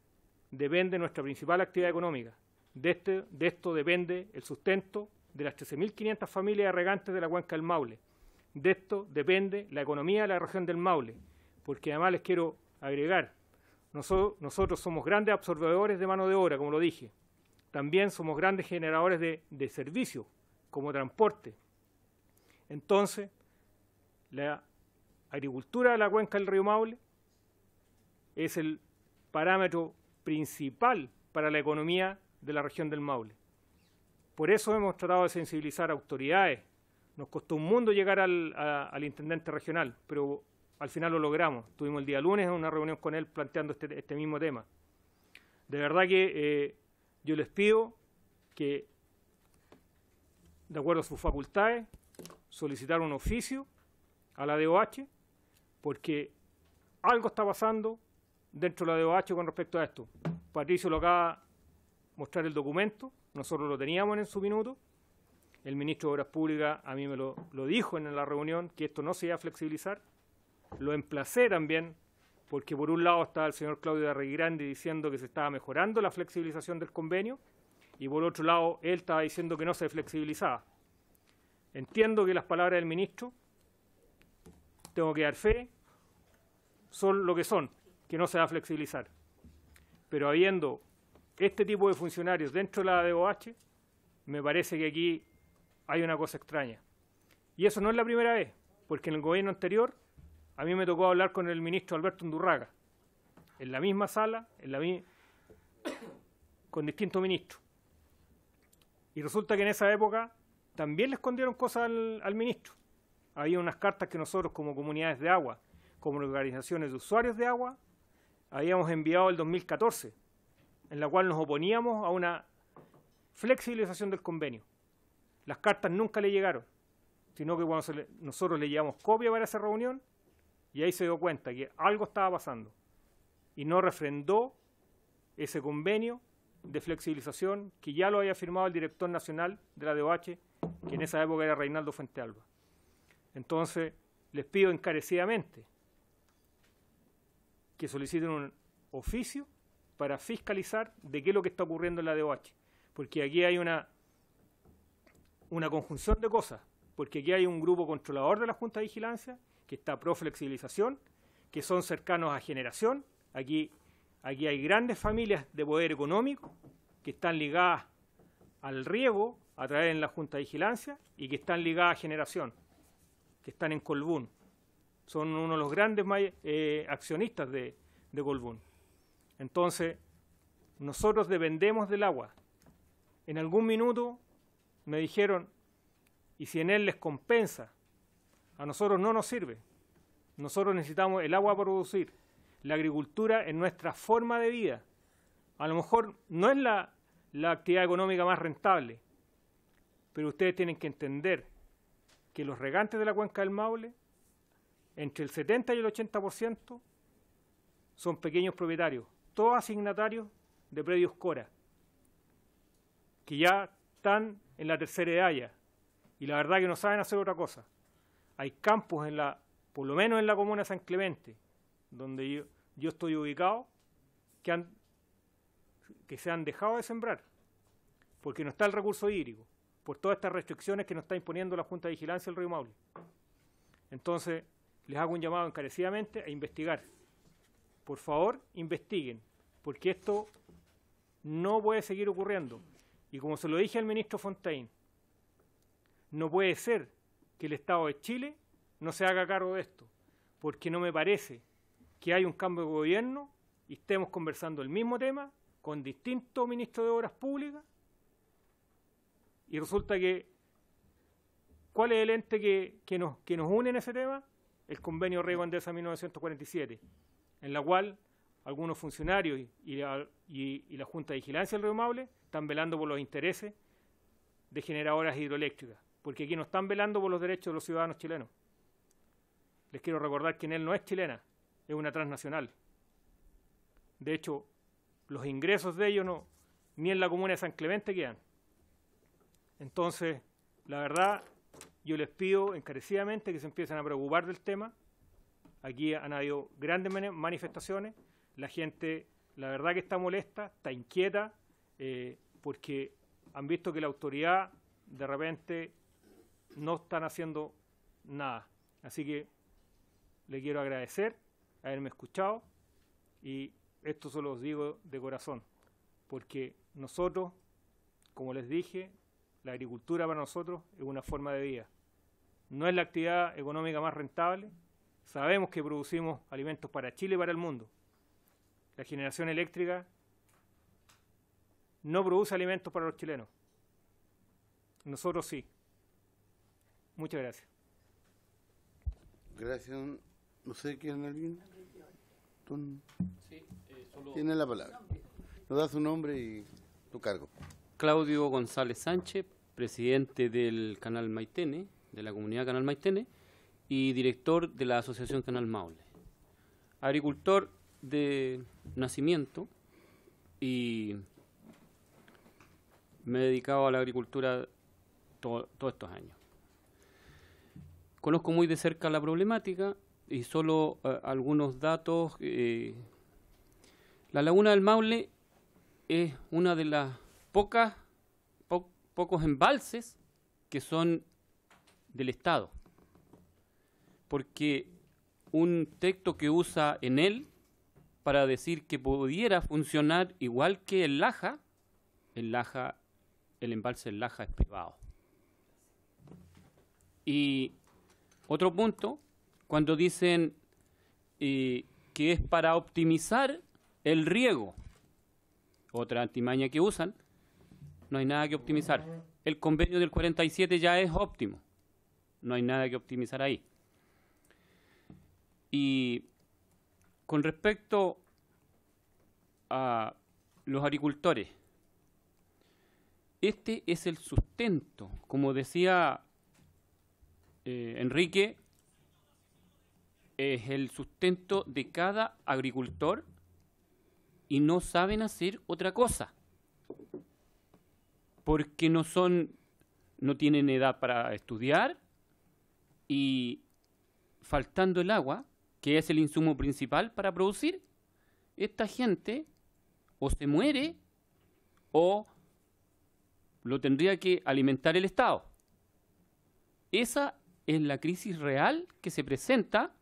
depende nuestra principal actividad económica. De esto depende el sustento de las 13.500 familias regantes de la cuenca del Maule. De esto depende la economía de la región del Maule, porque además les quiero agregar, nosotros somos grandes absorbedores de mano de obra, como lo dije. También somos grandes generadores de servicios, como transporte. Entonces, la agricultura de la cuenca del río Maule es el parámetro principal para la economía de la región del Maule. Por eso hemos tratado de sensibilizar a autoridades. Nos costó un mundo llegar al intendente regional, pero al final lo logramos. Tuvimos el día lunes una reunión con él planteando este mismo tema. De verdad que yo les pido que, de acuerdo a sus facultades, solicitar un oficio a la DOH, porque algo está pasando dentro de la DOH con respecto a esto. Patricio lo acaba de mostrar el documento, nosotros lo teníamos en su minuto. El ministro de Obras Públicas a mí me lo dijo en la reunión, que esto no se iba a flexibilizar. Lo emplacé también, porque por un lado estaba el señor Claudio de Arreguirandi diciendo que se estaba mejorando la flexibilización del convenio, y por otro lado él estaba diciendo que no se flexibilizaba. Entiendo que las palabras del ministro, tengo que dar fe, son lo que son, que no se va a flexibilizar. Pero habiendo este tipo de funcionarios dentro de la DOH, me parece que aquí hay una cosa extraña. Y eso no es la primera vez, porque en el gobierno anterior a mí me tocó hablar con el ministro Alberto Undurraga, en la misma sala, con distintos ministros. Y resulta que en esa época también le escondieron cosas al ministro. Había unas cartas que nosotros, como comunidades de agua, como organizaciones de usuarios de agua, habíamos enviado el 2014, en la cual nos oponíamos a una flexibilización del convenio. Las cartas nunca le llegaron, sino que cuando nosotros le llevamos copia para esa reunión, y ahí se dio cuenta que algo estaba pasando, y no refrendó ese convenio de flexibilización que ya lo había firmado el director nacional de la DOH, que en esa época era Reinaldo Fuentealba. Entonces, les pido encarecidamente que soliciten un oficio para fiscalizar de qué es lo que está ocurriendo en la DOH, porque aquí hay una conjunción de cosas, porque aquí hay un grupo controlador de la Junta de Vigilancia que está pro flexibilización, que son cercanos a generación. Aquí hay grandes familias de poder económico que están ligadas al riego a través de la Junta de Vigilancia y que están ligadas a generación, que están en Colbún. Son uno de los grandes accionistas de Colbún. Entonces, nosotros dependemos del agua. En algún minuto me dijeron, y si en él les compensa, a nosotros no nos sirve. Nosotros necesitamos el agua para producir. La agricultura es nuestra forma de vida. A lo mejor no es la actividad económica más rentable, pero ustedes tienen que entender que los regantes de la cuenca del Maule, entre el 70 y el 80%, son pequeños propietarios, todos asignatarios de predios Cora, que ya están en la tercera edad ya, y la verdad que no saben hacer otra cosa. Hay campos, por lo menos en la comuna de San Clemente, donde yo estoy ubicado, que se han dejado de sembrar, porque no está el recurso hídrico, por todas estas restricciones que nos está imponiendo la Junta de Vigilancia del río Maule. Entonces, les hago un llamado encarecidamente a investigar. Por favor, investiguen, porque esto no puede seguir ocurriendo. Y como se lo dije al ministro Fontaine, no puede ser que el Estado de Chile no se haga cargo de esto, porque no me parece que haya un cambio de gobierno y estemos conversando el mismo tema con distintos ministros de Obras Públicas, y resulta que, ¿cuál es el ente que nos une en ese tema? El convenio Riego Endesa 1947, en la cual algunos funcionarios y la Junta de Vigilancia del río Maule están velando por los intereses de generadoras hidroeléctricas, porque aquí no están velando por los derechos de los ciudadanos chilenos. Les quiero recordar que Enel no es chilena, es una transnacional. De hecho, los ingresos de ellos ni en la comuna de San Clemente quedan. Entonces, la verdad, yo les pido encarecidamente que se empiecen a preocupar del tema. Aquí han habido grandes manifestaciones. la gente, la verdad que está molesta, está inquieta, porque han visto que la autoridad de repente no están haciendo nada. Así que le quiero agradecer haberme escuchado, y esto se los digo de corazón, porque nosotros, como les dije, la agricultura para nosotros es una forma de vida. No es la actividad económica más rentable. Sabemos que producimos alimentos para Chile y para el mundo. La generación eléctrica no produce alimentos para los chilenos. Nosotros sí. Muchas gracias. Gracias. No sé quién es alguien. Sí, solo Tiene la palabra. Nos da su nombre y su cargo. Claudio González Sánchez, presidente del Canal Maitene, de la comunidad Canal Maitene, y director de la Asociación Canal Maule. Agricultor de nacimiento, y me he dedicado a la agricultura todos estos años. Conozco muy de cerca la problemática y solo algunos datos. La laguna del Maule es una de las pocos embalses que son del Estado, porque un texto que usa en él para decir que pudiera funcionar igual que el Laja, el embalse del Laja es privado. Y otro punto, cuando dicen que es para optimizar el riego, otra artimaña que usan, no hay nada que optimizar. El convenio del 47 ya es óptimo, no hay nada que optimizar ahí. Y con respecto a los agricultores, este es el sustento, como decía Enrique, es el sustento de cada agricultor y no saben hacer otra cosa, porque no tienen edad para estudiar, y faltando el agua, que es el insumo principal para producir, esta gente o se muere o lo tendría que alimentar el Estado. Esa es la crisis real que se presenta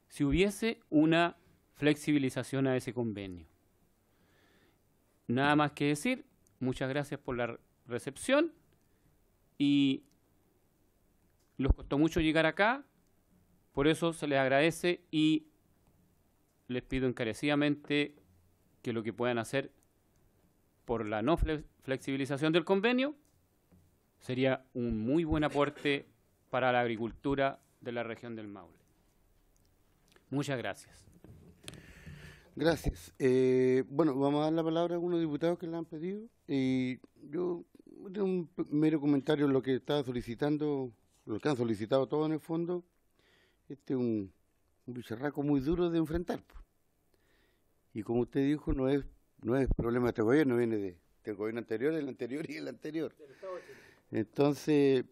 si hubiese una flexibilización a ese convenio. Nada más que decir, muchas gracias por la recepción, y les costó mucho llegar acá, por eso se les agradece, y les pido encarecidamente que lo que puedan hacer por la no flexibilización del convenio sería un muy buen aporte para la agricultura de la región del Maule. Muchas gracias. Gracias. Bueno, vamos a dar la palabra a algunos diputados que la han pedido. Yo tengo un mero comentario en lo que estaba solicitando, lo que han solicitado todos en el fondo. Este es un bicharraco muy duro de enfrentar. Y como usted dijo, no es problema de este gobierno, viene del gobierno anterior, el anterior y el anterior. Entonces,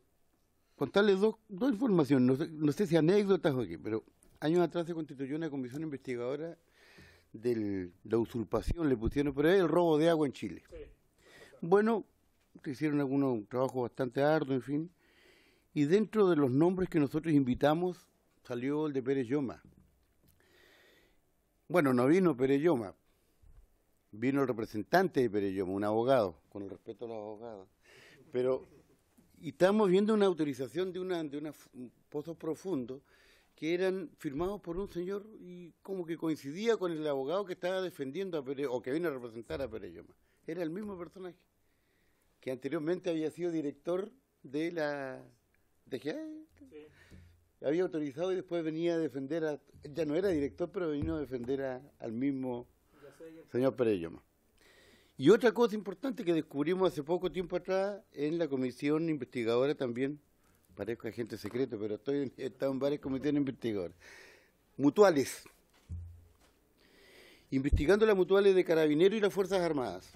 contarles dos informaciones, no sé si anécdotas o qué, pero años atrás se constituyó una comisión investigadora de la usurpación, le pusieron por ahí el robo de agua en Chile. Sí. Bueno, se hicieron algunos trabajos bastante arduos, en fin, y dentro de los nombres que nosotros invitamos salió el de Pérez Lloma. Bueno, no vino Pérez Lloma, vino el representante de Pérez Lloma, un abogado, con el respeto a los abogados, pero y estamos viendo una autorización de unos pozos profundos que eran firmados por un señor y como que coincidía con el abogado que estaba defendiendo a Pérez, o que vino a representar a Pérez Lloma. Era el mismo personaje, que anteriormente había sido director de la DGA. Sí. Había autorizado y después venía a defender ya no era director, pero vino a defender al mismo señor Pérez Lloma. Y otra cosa importante que descubrimos hace poco tiempo atrás en la comisión investigadora también, parezco agente secreto, pero he estado en varias comisiones investigadoras, mutuales, investigando las mutuales de Carabineros y las Fuerzas Armadas.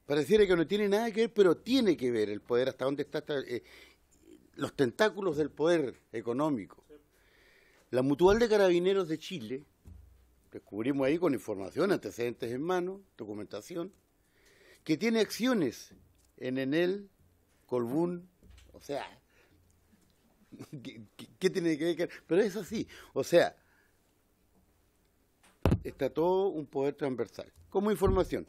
Pareciera que no tiene nada que ver, pero tiene que ver el poder, hasta dónde está los tentáculos del poder económico. La mutual de Carabineros de Chile descubrimos ahí con información, antecedentes en mano, documentación, que tiene acciones en Enel, Colbún, o sea, ¿qué tiene que ver? Pero es así, o sea, está todo un poder transversal. Como información.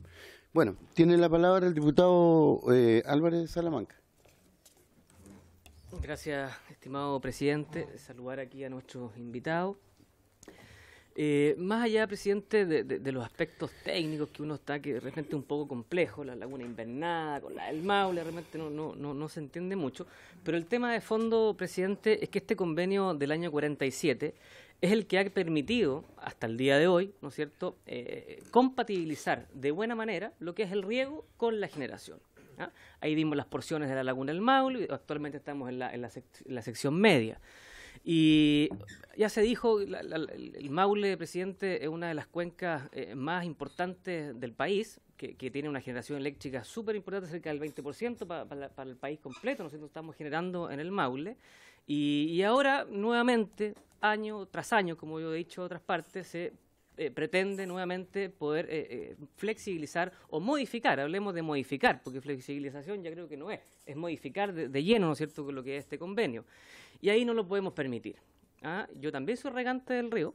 Bueno, tiene la palabra el diputado Álvarez de Salamanca. Gracias, estimado presidente. Saludar aquí a nuestros invitados. Más allá, presidente, de los aspectos técnicos que uno está, que de repente es un poco complejo, la laguna invernada, con el Maule, realmente no se entiende mucho, pero el tema de fondo, presidente, es que este convenio del año 47 es el que ha permitido, hasta el día de hoy, ¿no es cierto?, compatibilizar de buena manera lo que es el riego con la generación. ¿Ah? Ahí vimos las porciones de la laguna del Maule, actualmente estamos en la sección media. Y ya se dijo, el Maule, presidente, es una de las cuencas más importantes del país, que tiene una generación eléctrica súper importante, cerca del 20% para el país completo. Nosotros estamos generando en el Maule. Y ahora, nuevamente, año tras año, como yo he dicho en otras partes, se pretende nuevamente poder flexibilizar o modificar, hablemos de modificar, porque flexibilización ya creo que no es modificar de lleno, ¿no es cierto?, con lo que es este convenio. Y ahí no lo podemos permitir. ¿Ah? Yo también soy regante del río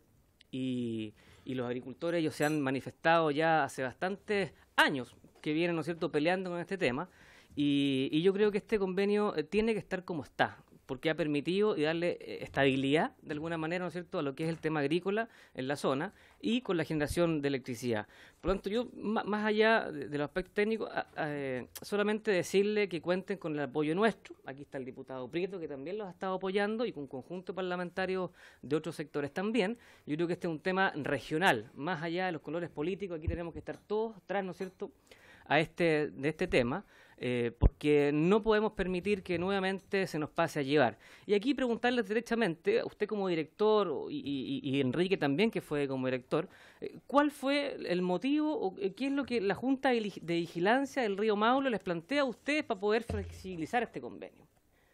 y los agricultores, ellos se han manifestado ya hace bastantes años que vienen, ¿no es cierto?, peleando con este tema, y yo creo que este convenio tiene que estar como está, porque ha permitido y darle estabilidad, de alguna manera, ¿no es cierto?, a lo que es el tema agrícola en la zona y con la generación de electricidad. Por lo tanto, yo, más allá de los aspectos técnicos, solamente decirle que cuenten con el apoyo nuestro. Aquí está el diputado Prieto, que también los ha estado apoyando, y con un conjunto de parlamentarios de otros sectores también. Yo creo que este es un tema regional, más allá de los colores políticos. Aquí tenemos que estar todos atrás, ¿no es cierto?, de este tema, porque no podemos permitir que nuevamente se nos pase a llevar. Y aquí preguntarles derechamente, usted como director y Enrique también, que fue como director, ¿cuál fue el motivo o qué es lo que la Junta de Vigilancia del Río Maule les plantea a ustedes para poder flexibilizar este convenio?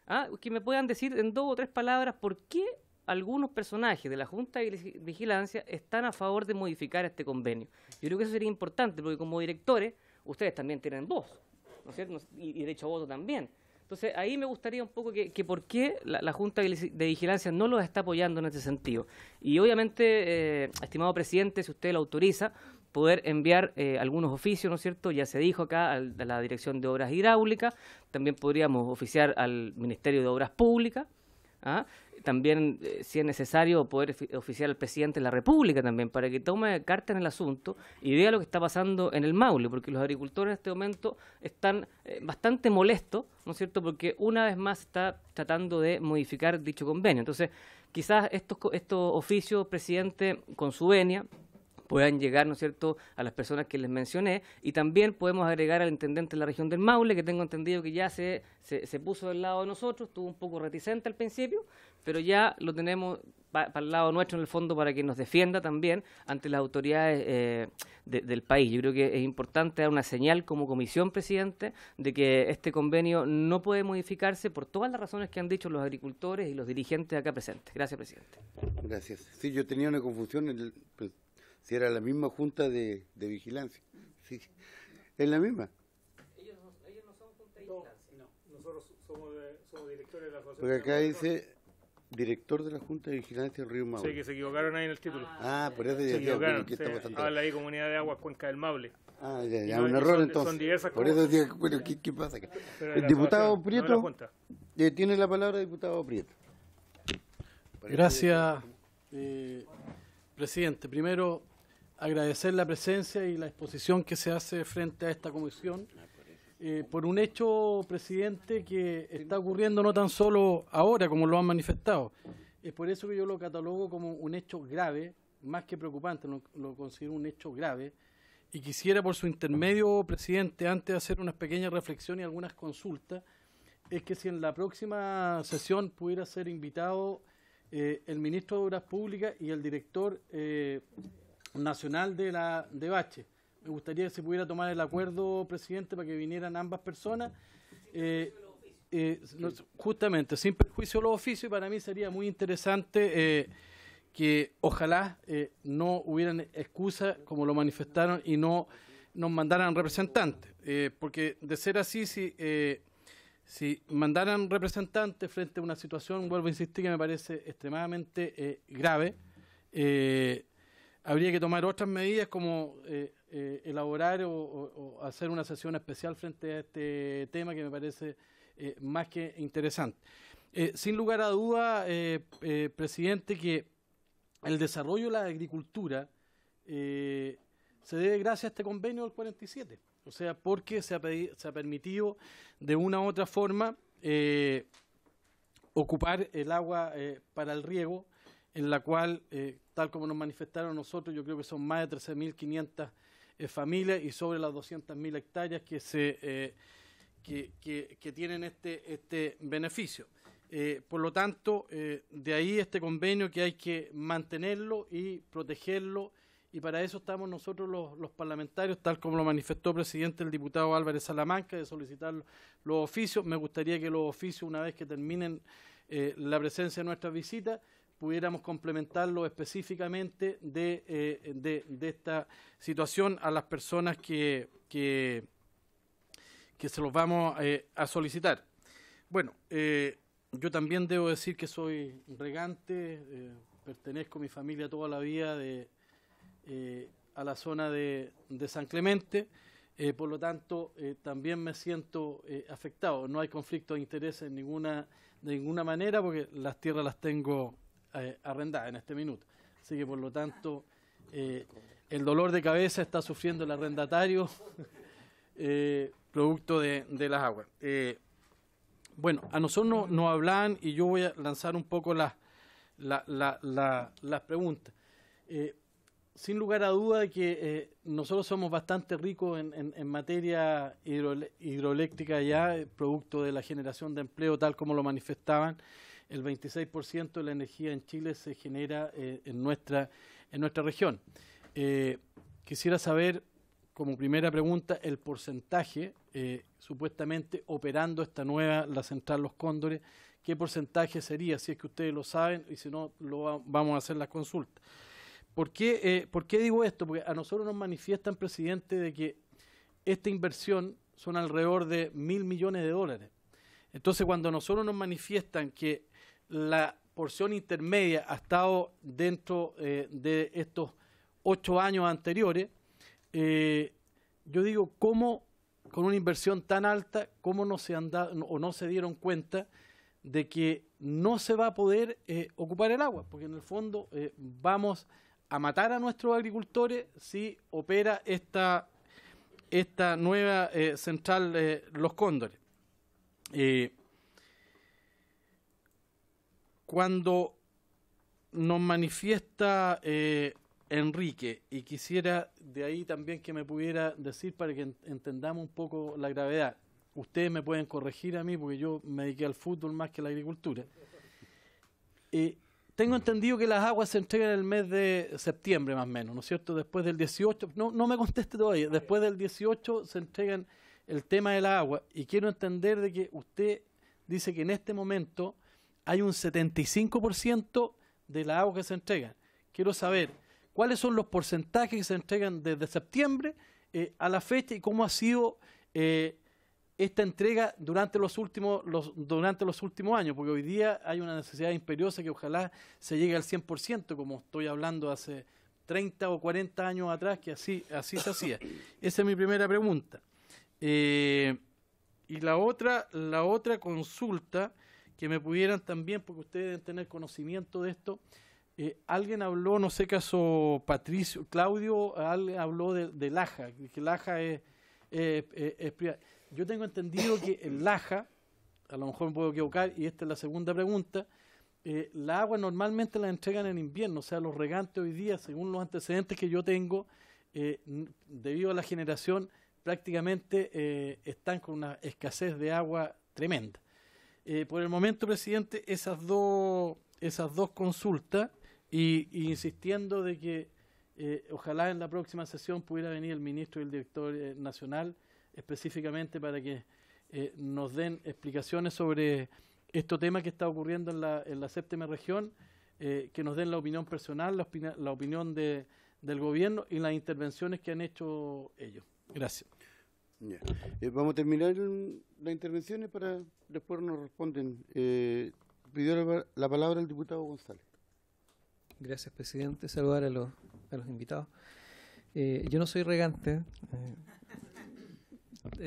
¿Ah? Que me puedan decir en 2 o 3 palabras por qué algunos personajes de la Junta de Vigilancia están a favor de modificar este convenio. Yo creo que eso sería importante, porque como directores ustedes también tienen voz, ¿no es cierto?, y derecho a voto también. Entonces, ahí me gustaría un poco que por qué la Junta de Vigilancia no los está apoyando en ese sentido. Y obviamente, estimado presidente, si usted lo autoriza, poder enviar algunos oficios, ¿no es cierto?, ya se dijo acá, a la Dirección de Obras Hidráulicas, también podríamos oficiar al Ministerio de Obras Públicas, ¿ah? También, si es necesario, poder oficiar al presidente de la República también, para que tome carta en el asunto y vea lo que está pasando en el Maule, porque los agricultores en este momento están bastante molestos, ¿no es cierto?, porque una vez más está tratando de modificar dicho convenio. Entonces, quizás estos oficios, presidente, con su venia, puedan llegar, ¿no es cierto?, a las personas que les mencioné, y también podemos agregar al intendente de la región del Maule, que tengo entendido que ya se puso del lado de nosotros, estuvo un poco reticente al principio, pero ya lo tenemos para el lado nuestro en el fondo, para que nos defienda también ante las autoridades del país. Yo creo que es importante dar una señal como comisión, presidente, de que este convenio no puede modificarse por todas las razones que han dicho los agricultores y los dirigentes acá presentes. Gracias, presidente. Gracias. Sí, yo tenía una confusión si era la misma Junta de Vigilancia. Sí, es la misma. Ellos no son Junta de Vigilancia. No, nosotros somos directores de la asociación. Porque acá dice director de la Junta de Vigilancia del Río Maule. Sí, que se equivocaron ahí en el título. Por eso Se decía equivocaron. que está bastante. Habla ahí Comunidad de Aguas Cuenca del Maule. Ya, No, un error son entonces. diversas Por cosas. eso decía, bueno, ¿qué pasa acá? Pero El la diputado asociación, no Prieto, la Junta. tiene la palabra el diputado Prieto. Gracias, presidente. Primero, agradecer la presencia y la exposición que se hace frente a esta comisión por un hecho, presidente, que está ocurriendo no tan solo ahora, como lo han manifestado. Es por eso que yo lo catalogo como un hecho grave, más que preocupante, lo considero un hecho grave. Y quisiera, por su intermedio, presidente, antes de hacer unas pequeñas reflexiones y algunas consultas, es que si en la próxima sesión pudiera ser invitado el ministro de Obras Públicas y el director nacional de Bache. Me gustaría que se pudiera tomar el acuerdo, presidente, para que vinieran ambas personas. Justamente, sin perjuicio de los oficios, y para mí sería muy interesante que ojalá no hubieran excusas como lo manifestaron y no nos mandaran representantes, porque de ser así, si mandaran representantes frente a una situación, vuelvo a insistir, que me parece extremadamente grave, habría que tomar otras medidas como elaborar o hacer una sesión especial frente a este tema que me parece más que interesante. Sin lugar a duda, presidente, que el desarrollo de la agricultura se debe gracias a este convenio del 47. O sea, porque se ha permitido de una u otra forma ocupar el agua para el riego, en la cual, tal como nos manifestaron nosotros, yo creo que son más de 13.500 familias y sobre las 200.000 hectáreas que tienen este beneficio. Por lo tanto, de ahí este convenio que hay que mantenerlo y protegerlo, y para eso estamos nosotros los parlamentarios, tal como lo manifestó presidente el diputado Álvarez Salamanca, de solicitar los oficios. Me gustaría que los oficios, una vez que terminen la presencia de nuestras visitas, pudiéramos complementarlo específicamente de esta situación a las personas que se los vamos a solicitar. Bueno, yo también debo decir que soy regante, pertenezco a mi familia toda la vida a la zona de San Clemente, por lo tanto también me siento afectado. No hay conflicto de interés de ninguna manera, porque las tierras las tengo arrendadas en este minuto. Así que por lo tanto el dolor de cabeza está sufriendo el arrendatario producto de las aguas. Bueno, a nosotros nos hablan, y yo voy a lanzar un poco las preguntas. Sin lugar a duda de que nosotros somos bastante ricos en materia hidroeléctrica ya, producto de la generación de empleo, tal como lo manifestaban. El 26% de la energía en Chile se genera en nuestra región. Quisiera saber, como primera pregunta, el porcentaje, supuestamente operando la central Los Cóndores, ¿qué porcentaje sería? Si es que ustedes lo saben, y si no, vamos a hacer la consulta. ¿Por qué digo esto? Porque a nosotros nos manifiestan, presidente, de que esta inversión son alrededor de $1.000 millones. Entonces, cuando a nosotros nos manifiestan que la porción intermedia ha estado dentro de estos 8 años anteriores, yo digo, ¿cómo con una inversión tan alta, cómo no se dieron cuenta de que no se va a poder ocupar el agua? Porque en el fondo vamos a matar a nuestros agricultores si opera esta nueva central Los Cóndores. Cuando nos manifiesta Enrique, y quisiera de ahí también que me pudiera decir para que entendamos un poco la gravedad. Ustedes me pueden corregir a mí porque yo me dediqué al fútbol más que a la agricultura. Tengo entendido que las aguas se entregan en el mes de septiembre más o menos, ¿no es cierto? Después del 18, no me conteste todavía, después del 18 se entregan el tema de la agua, y quiero entender de que usted dice que en este momento hay un 75% de la agua que se entrega. Quiero saber cuáles son los porcentajes que se entregan desde septiembre a la fecha, y cómo ha sido esta entrega durante los últimos años, porque hoy día hay una necesidad imperiosa que ojalá se llegue al 100%, como estoy hablando hace 30 o 40 años atrás, que así se hacía. Esa es mi primera pregunta. Y la otra consulta, que me pudieran también, porque ustedes deben tener conocimiento de esto, alguien habló, no sé caso Patricio, Claudio, alguien habló de Laja, que Laja es privada. Yo tengo entendido que el Laja, a lo mejor me puedo equivocar, y esta es la segunda pregunta, la agua normalmente la entregan en invierno, o sea, los regantes hoy día, según los antecedentes que yo tengo, debido a la generación, prácticamente están con una escasez de agua tremenda. Por el momento, presidente, esas dos consultas, y insistiendo de que ojalá en la próxima sesión pudiera venir el ministro y el director nacional, específicamente para que nos den explicaciones sobre este tema que está ocurriendo en la séptima región, que nos den la opinión personal, la opinión del gobierno y las intervenciones que han hecho ellos. Gracias. Ya. Vamos a terminar las intervenciones para después nos responden. Pidió la palabra el diputado González. Gracias, presidente. Saludar a los invitados. Yo no soy regante,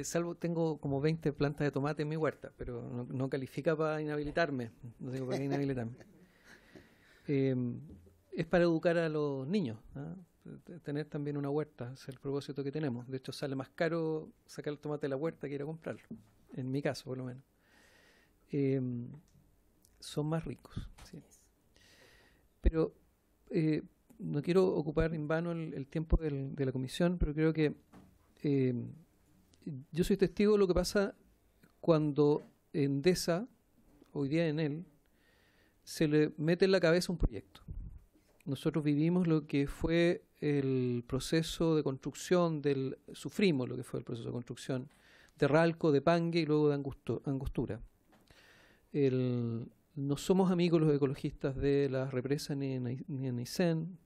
salvo tengo como 20 plantas de tomate en mi huerta, pero no califica para inhabilitarme. No tengo para qué inhabilitarme. Es para educar a los niños, ¿no? Tener también una huerta, es el propósito que tenemos. De hecho, sale más caro sacar el tomate de la huerta que ir a comprarlo, en mi caso, por lo menos. Son más ricos, sí. Pero no quiero ocupar en vano el tiempo de la comisión, pero creo que yo soy testigo de lo que pasa cuando Endesa, hoy día en él, se le mete en la cabeza un proyecto. Nosotros vivimos lo que fue el proceso de construcción sufrimos lo que fue el proceso de construcción de Ralco, de Pangue y luego de Angostura. No somos amigos los ecologistas de las represas ni en Aysén,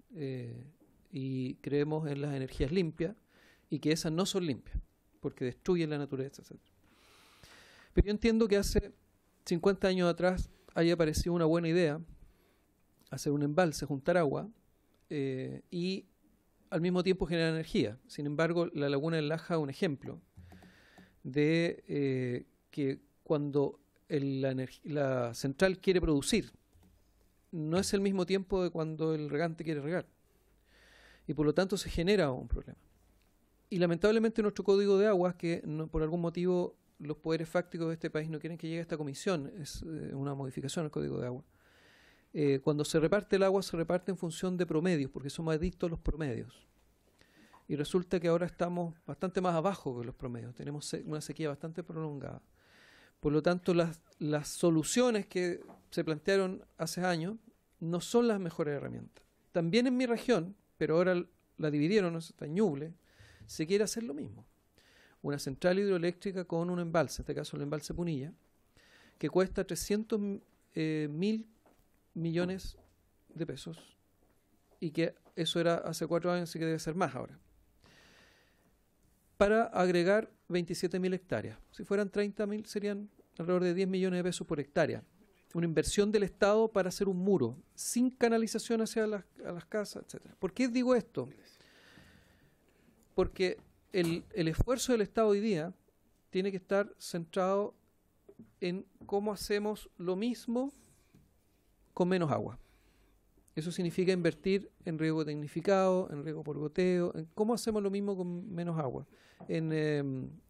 y creemos en las energías limpias y que esas no son limpias porque destruyen la naturaleza, etc. Pero yo entiendo que hace 50 años atrás haya parecido una buena idea hacer un embalse, juntar agua y al mismo tiempo generar energía. Sin embargo, la laguna del Laja es un ejemplo de que cuando la central quiere producir, no es el mismo tiempo de cuando el regante quiere regar. Y por lo tanto se genera un problema. Y lamentablemente nuestro código de aguas, que por algún motivo los poderes fácticos de este país no quieren que llegue a esta comisión, es una modificación al código de agua. Cuando se reparte el agua, se reparte en función de promedios, porque somos adictos a los promedios. Y resulta que ahora estamos bastante más abajo que los promedios. Tenemos una sequía bastante prolongada. Por lo tanto, las soluciones que se plantearon hace años no son las mejores herramientas. También en mi región, pero ahora la dividieron, ¿no? Está en Ñuble, se quiere hacer lo mismo. Una central hidroeléctrica con un embalse, en este caso el embalse Punilla, que cuesta 300.000 millones de pesos, y que eso era hace 4 años, así que debe ser más ahora, para agregar 27.000 hectáreas. Si fueran 30.000 serían alrededor de 10 millones de pesos por hectárea. Una inversión del Estado para hacer un muro, sin canalización hacia a las casas, etc. ¿Por qué digo esto? Porque el esfuerzo del Estado hoy día tiene que estar centrado en cómo hacemos lo mismo con menos agua. Eso significa invertir en riego tecnificado, en riego por goteo, en cómo hacemos lo mismo con menos agua. En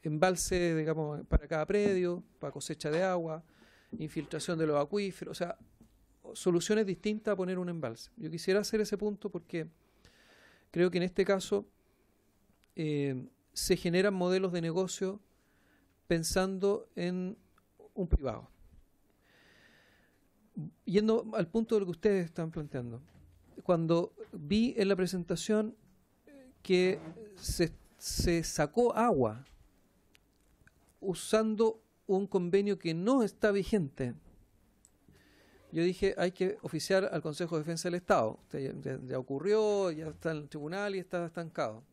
embalse, digamos, para cada predio, para cosecha de agua, infiltración de los acuíferos, o sea, soluciones distintas a poner un embalse. Yo quisiera hacer ese punto porque creo que en este caso se generan modelos de negocio pensando en un privado. Yendo al punto de lo que ustedes están planteando, cuando vi en la presentación que se sacó agua usando un convenio que no está vigente, yo dije, hay que oficiar al Consejo de Defensa del Estado. Ya ocurrió, ya está en el tribunal y está estancado.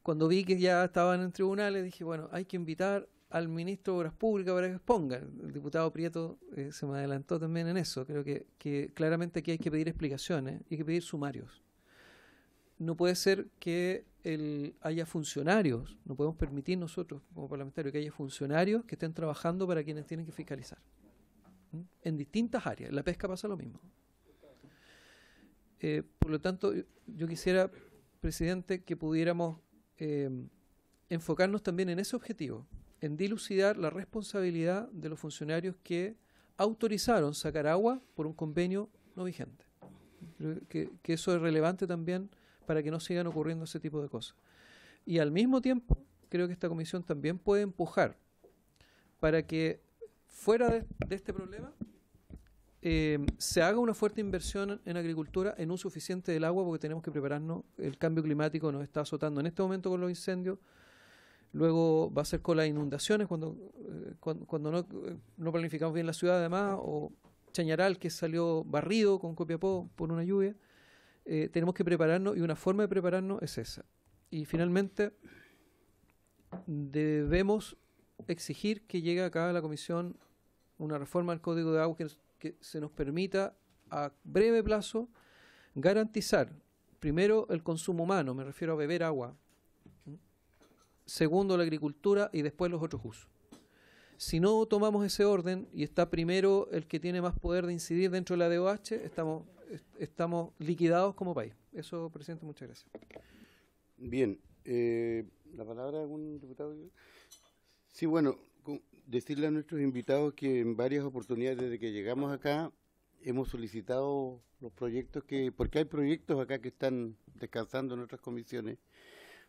Cuando vi que ya estaban en tribunales, dije, bueno, hay que invitar al ministro de Obras Públicas para que exponga. El diputado Prieto se me adelantó también en eso. Creo que claramente aquí hay que pedir explicaciones y hay que pedir sumarios. No puede ser que haya funcionarios, no podemos permitir nosotros como parlamentarios que haya funcionarios que estén trabajando para quienes tienen que fiscalizar. En distintas áreas. En la pesca pasa lo mismo. Por lo tanto, yo quisiera, presidente, que pudiéramos enfocarnos también en ese objetivo, en dilucidar la responsabilidad de los funcionarios que autorizaron sacar agua por un convenio no vigente. Creo que eso es relevante también para que no sigan ocurriendo ese tipo de cosas. Y al mismo tiempo, creo que esta comisión también puede empujar para que fuera de este problema se haga una fuerte inversión en agricultura, en uso eficiente del agua, porque tenemos que prepararnos. El cambio climático nos está azotando en este momento con los incendios, luego va a ser con las inundaciones cuando no planificamos bien la ciudad además, o Chañaral, que salió barrido con Copiapó por una lluvia. Tenemos que prepararnos y una forma de prepararnos es esa. Y finalmente debemos exigir que llegue acá a la Comisión una reforma al Código de Agua que se nos permita a breve plazo garantizar, primero, el consumo humano, me refiero a beber agua, segundo, la agricultura y después los otros usos. Si no tomamos ese orden y está primero el que tiene más poder de incidir dentro de la DOH, estamos liquidados como país. Eso, presidente, muchas gracias. Bien, ¿la palabra de algún diputado? Sí, bueno, decirle a nuestros invitados que en varias oportunidades desde que llegamos acá hemos solicitado los proyectos porque hay proyectos acá que están descansando en otras comisiones,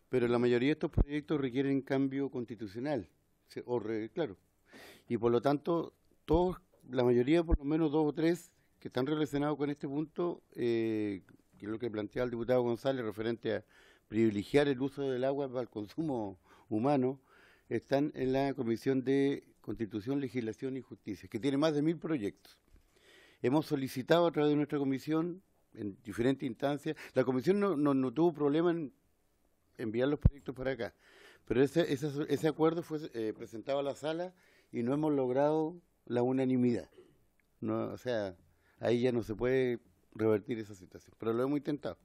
pero la mayoría de estos proyectos requieren cambio constitucional, claro, y por lo tanto, la mayoría, por lo menos 2 o 3, que están relacionados con este punto, que es lo que plantea el diputado González referente a privilegiar el uso del agua para el consumo humano, están en la Comisión de Constitución, Legislación y Justicia, que tiene más de 1000 proyectos. Hemos solicitado a través de nuestra comisión, en diferentes instancias, la comisión no tuvo problema en enviar los proyectos para acá, pero ese acuerdo fue presentado a la sala y no hemos logrado la unanimidad. No, o sea, ahí ya no se puede revertir esa situación, pero lo hemos intentado.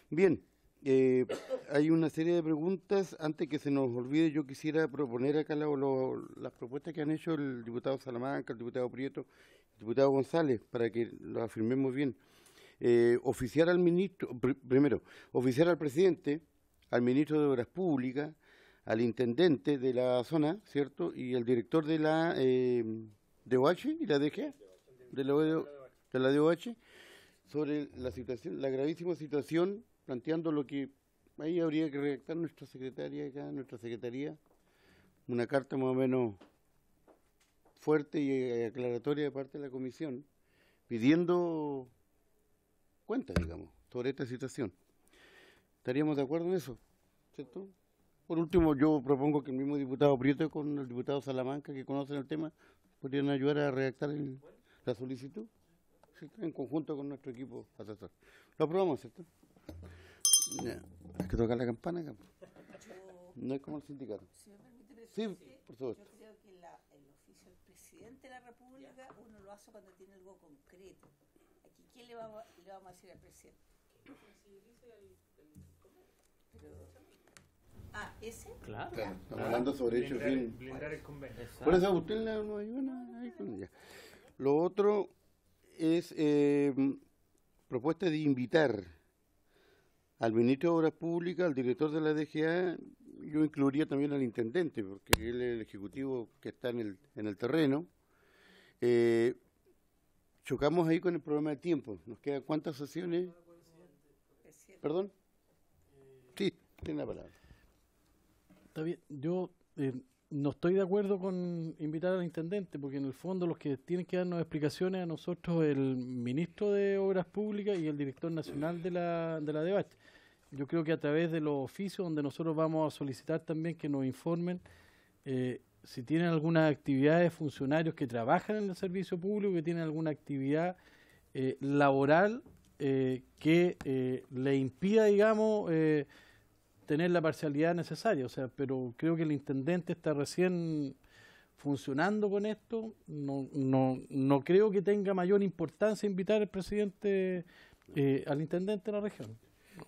Bien, hay una serie de preguntas. Antes que se nos olvide, yo quisiera proponer acá las propuestas que han hecho el diputado Salamanca, el diputado Prieto, el diputado González, para que lo afirmemos bien. Oficiar al ministro, primero, oficiar al presidente, al ministro de Obras Públicas, al intendente de la zona, ¿cierto? Y el director de la DOH y la DG, de la DOH, sobre la situación, la gravísima situación, planteando lo que ahí habría que redactar nuestra secretaría, una carta más o menos fuerte y aclaratoria de parte de la comisión, pidiendo cuentas, digamos, sobre esta situación. ¿Estaríamos de acuerdo en eso? ¿Cierto? Por último, yo propongo que el mismo diputado Prieto con el diputado Salamanca, que conocen el tema, podrían ayudar a redactar la solicitud, ¿cierto? En conjunto con nuestro equipo asesor. Lo aprobamos, ¿cierto? Ya. Hay que tocar la campana acá. No es como el sindicato. Si me permite, Sí, presidente, por supuesto. yo creo que el oficio del presidente de la República uno lo hace cuando tiene algo concreto. Aquí, ¿qué le vamos a decir al presidente? ¿Ese? Claro. Estamos hablando sobre hechos bien. Blindar el convenio. Por eso usted no ayuda ahí con ella. Lo otro es propuesta de invitar al ministro de Obras Públicas, al director de la DGA, yo incluiría también al intendente, porque él es el ejecutivo que está en el terreno. Chocamos ahí con el problema de tiempo. ¿Nos quedan cuántas sesiones? ¿Perdón? Sí, tiene la palabra. Está bien. Yo no estoy de acuerdo con invitar al intendente, porque en el fondo los que tienen que darnos explicaciones a nosotros el ministro de Obras Públicas y el director nacional de la DOH. Yo creo que a través de los oficios donde nosotros vamos a solicitar también que nos informen si tienen algunas actividades, funcionarios que trabajan en el servicio público, que tienen alguna actividad laboral que le impida, digamos, tener la parcialidad necesaria. O sea, pero creo que el intendente está recién funcionando con esto. No creo que tenga mayor importancia invitar al presidente, al intendente de la región.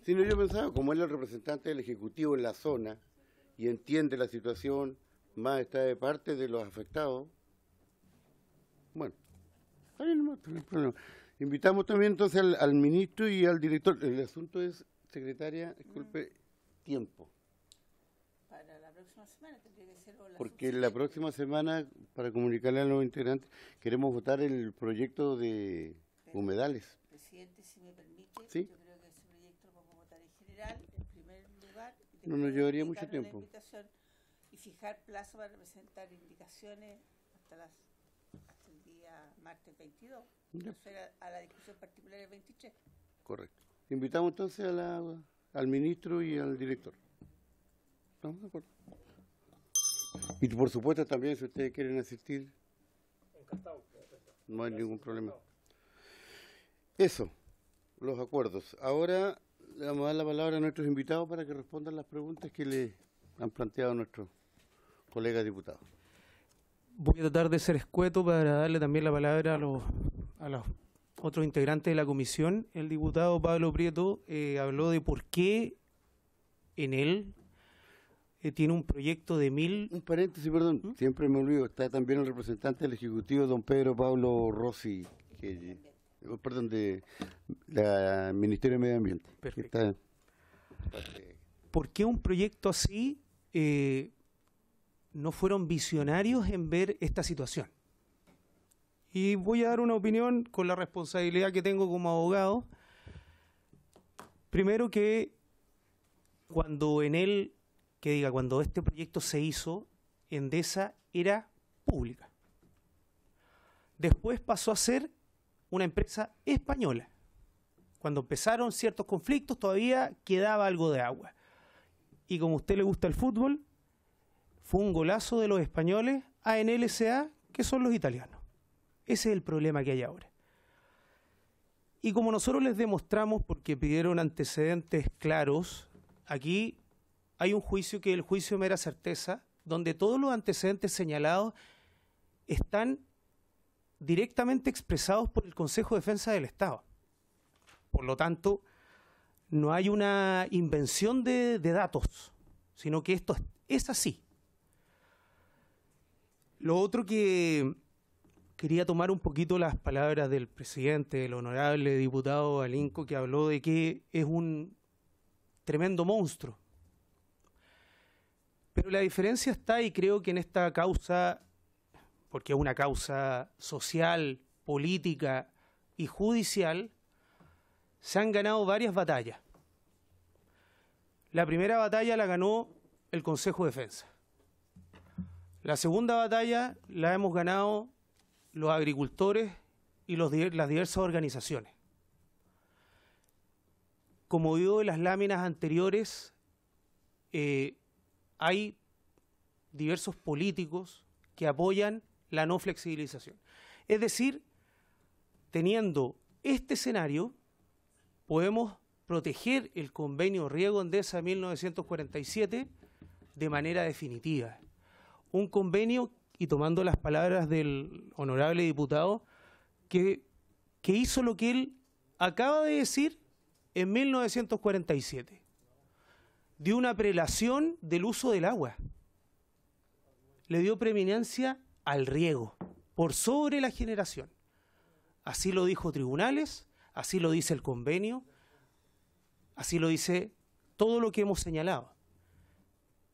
Sí, no, yo pensaba, como él es el representante del Ejecutivo en la zona y entiende la situación, más está de parte de los afectados, bueno, está bien, no hay problema. Invitamos también entonces al ministro y al director. El asunto es, secretaria, disculpe, tiempo. Para la próxima semana tendría que ser. Porque la próxima semana, para comunicarle a los integrantes, queremos votar el proyecto de humedales. Presidente, si me permite, ¿Sí? yo creo que ese proyecto lo vamos a votar en general, en primer lugar. No nos llevaría mucho tiempo. Y fijar plazo para presentar indicaciones hasta el día martes 22. Eso era a la discusión particular el 23. Correcto. Invitamos entonces al ministro y al director. ¿Estamos de acuerdo? Y por supuesto también, si ustedes quieren asistir. No hay ningún problema. Eso, los acuerdos. Ahora le vamos a dar la palabra a nuestros invitados para que respondan las preguntas que le han planteado nuestros colegas diputados. Voy a tratar de ser escueto para darle también la palabra a los otros integrantes de la comisión. El diputado Pablo Prieto habló de por qué en él tiene un proyecto de 1000... Un paréntesis, perdón, siempre me olvido, está también el representante del Ejecutivo, don Pedro Pablo Rossi, perdón, del Ministerio de Medio Ambiente. Perfecto. ¿Por qué un proyecto así no fueron visionarios en ver esta situación? Y voy a dar una opinión con la responsabilidad que tengo como abogado. Primero que cuando este proyecto se hizo, Endesa era pública. Después pasó a ser una empresa española. Cuando empezaron ciertos conflictos todavía quedaba algo de agua. Y como a usted le gusta el fútbol, fue un golazo de los españoles a NLCA, que son los italianos. Ese es el problema que hay ahora. Y como nosotros les demostramos, porque pidieron antecedentes claros, aquí hay un juicio que es el juicio de mera certeza, donde todos los antecedentes señalados están directamente expresados por el Consejo de Defensa del Estado. Por lo tanto, no hay una invención de datos, sino que esto es así. Lo otro que quería tomar un poquito las palabras del presidente, el honorable diputado Alinco, que habló de que es un tremendo monstruo. Pero la diferencia está, y creo que en esta causa, porque es una causa social, política y judicial, se han ganado varias batallas. La primera batalla la ganó el Consejo de Defensa. La segunda batalla la hemos ganado los agricultores y las diversas organizaciones. Como digo en las láminas anteriores, hay diversos políticos que apoyan la no flexibilización. Es decir, teniendo este escenario, podemos proteger el convenio Riego Endesa 1947 de manera definitiva. Un convenio, y tomando las palabras del honorable diputado, que hizo lo que él acaba de decir en 1947. Dio una prelación del uso del agua. Le dio preeminencia al riego, por sobre la generación. Así lo dijo tribunales, así lo dice el convenio, así lo dice todo lo que hemos señalado.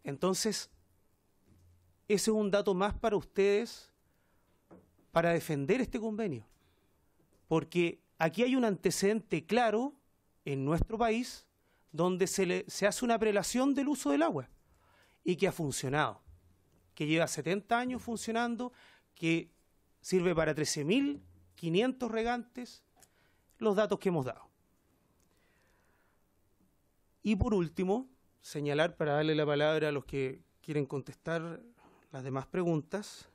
Entonces, ese es un dato más para ustedes para defender este convenio. Porque aquí hay un antecedente claro en nuestro país donde se hace una prelación del uso del agua y que ha funcionado, que lleva 70 años funcionando, que sirve para 13.500 regantes, los datos que hemos dado. Y por último, señalar, para darle la palabra a los que quieren contestar las demás preguntas,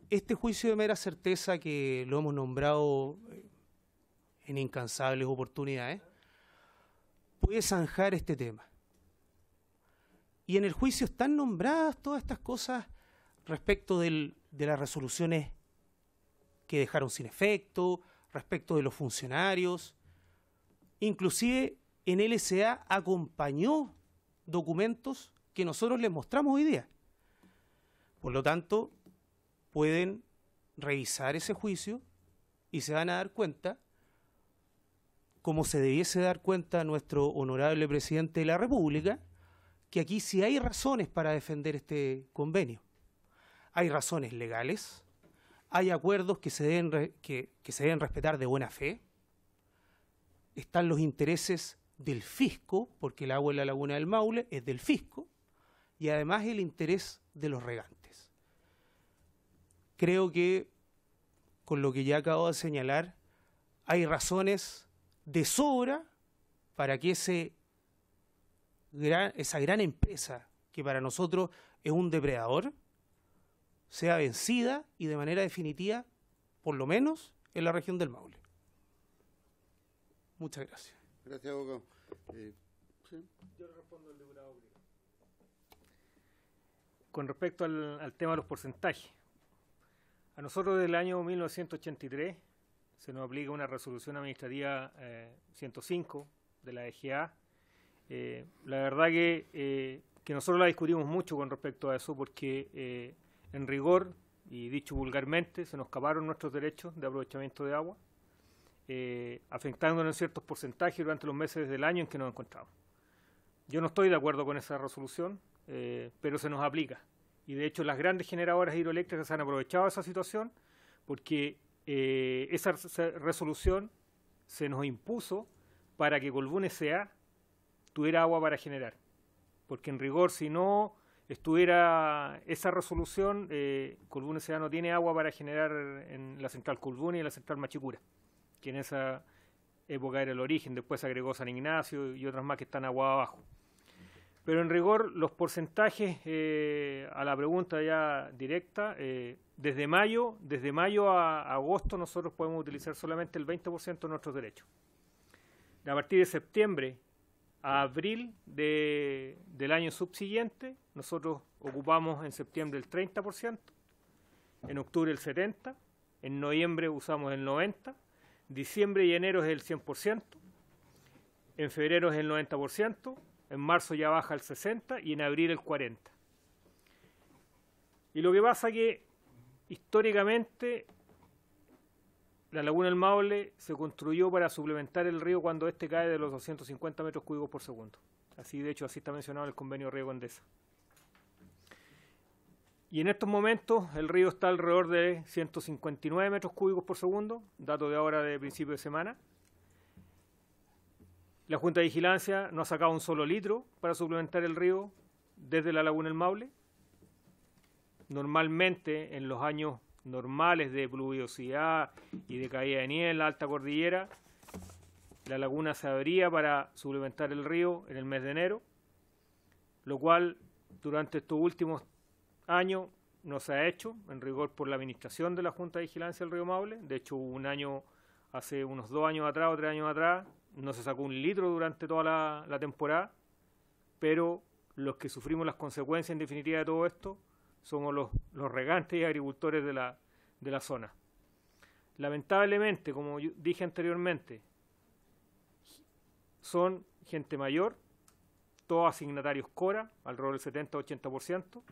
este juicio de mera certeza que lo hemos nombrado en incansables oportunidades, puede zanjar este tema. Y en el juicio están nombradas todas estas cosas respecto de las resoluciones que dejaron sin efecto, respecto de los funcionarios. Inclusive en LSA acompañó documentos que nosotros les mostramos hoy día. Por lo tanto, pueden revisar ese juicio y se van a dar cuenta, como se debiese dar cuenta nuestro honorable presidente de la República, que aquí sí hay razones para defender este convenio. Hay razones legales, hay acuerdos que se deben respetar de buena fe, están los intereses del fisco, porque el agua en la laguna del Maule es del fisco, y además el interés de los regantes. Creo que, con lo que ya acabo de señalar, hay razones de sobra para que esa gran empresa, que para nosotros es un depredador, sea vencida y de manera definitiva, por lo menos en la región del Maule. Muchas gracias. Gracias, abogado. ¿Sí? Yo le respondo al diputado. Con respecto al tema de los porcentajes, a nosotros desde el año 1983 se nos aplica una resolución administrativa 105 de la EGA. La verdad que nosotros la discutimos mucho con respecto a eso porque en rigor, y dicho vulgarmente, se nos escaparon nuestros derechos de aprovechamiento de agua, afectándonos en ciertos porcentajes durante los meses del año en que nos encontramos. Yo no estoy de acuerdo con esa resolución, pero se nos aplica. Y de hecho las grandes generadoras hidroeléctricas se han aprovechado de esa situación porque esa resolución se nos impuso para que Colbún S.A. tuviera agua para generar. Porque en rigor, si no estuviera esa resolución, Colbún S.A. no tiene agua para generar en la central Colbún y en la central Machicura, que en esa época era el origen. Después se agregó San Ignacio y otras más que están agua abajo. Pero en rigor, los porcentajes, a la pregunta ya directa, desde mayo a agosto nosotros podemos utilizar solamente el 20% de nuestros derechos. A partir de septiembre a abril del año subsiguiente, nosotros ocupamos en septiembre el 30%, en octubre el 70%, en noviembre usamos el 90%, diciembre y enero es el 100%, en febrero es el 90%, en marzo ya baja el 60% y en abril el 40%. Y lo que pasa es que históricamente la laguna del Maule se construyó para suplementar el río cuando éste cae de los 250 metros cúbicos por segundo. Así, de hecho, así está mencionado en el convenio Riego Endesa. Y en estos momentos el río está alrededor de 159 metros cúbicos por segundo, dato de ahora de principio de semana. La Junta de Vigilancia no ha sacado un solo litro para suplementar el río desde la laguna del Maule. Normalmente, en los años normales de pluviosidad y de caída de nieve en la alta cordillera, la laguna se abría para suplementar el río en el mes de enero, lo cual durante estos últimos años no se ha hecho, en rigor por la administración de la Junta de Vigilancia del río Maule. De hecho, un año, hace unos 2 años atrás o 3 años atrás, no se sacó un litro durante toda la temporada, pero los que sufrimos las consecuencias en definitiva de todo esto somos los regantes y agricultores de la zona. Lamentablemente, como yo dije anteriormente, son gente mayor, todos asignatarios CORA, alrededor del 70-80%,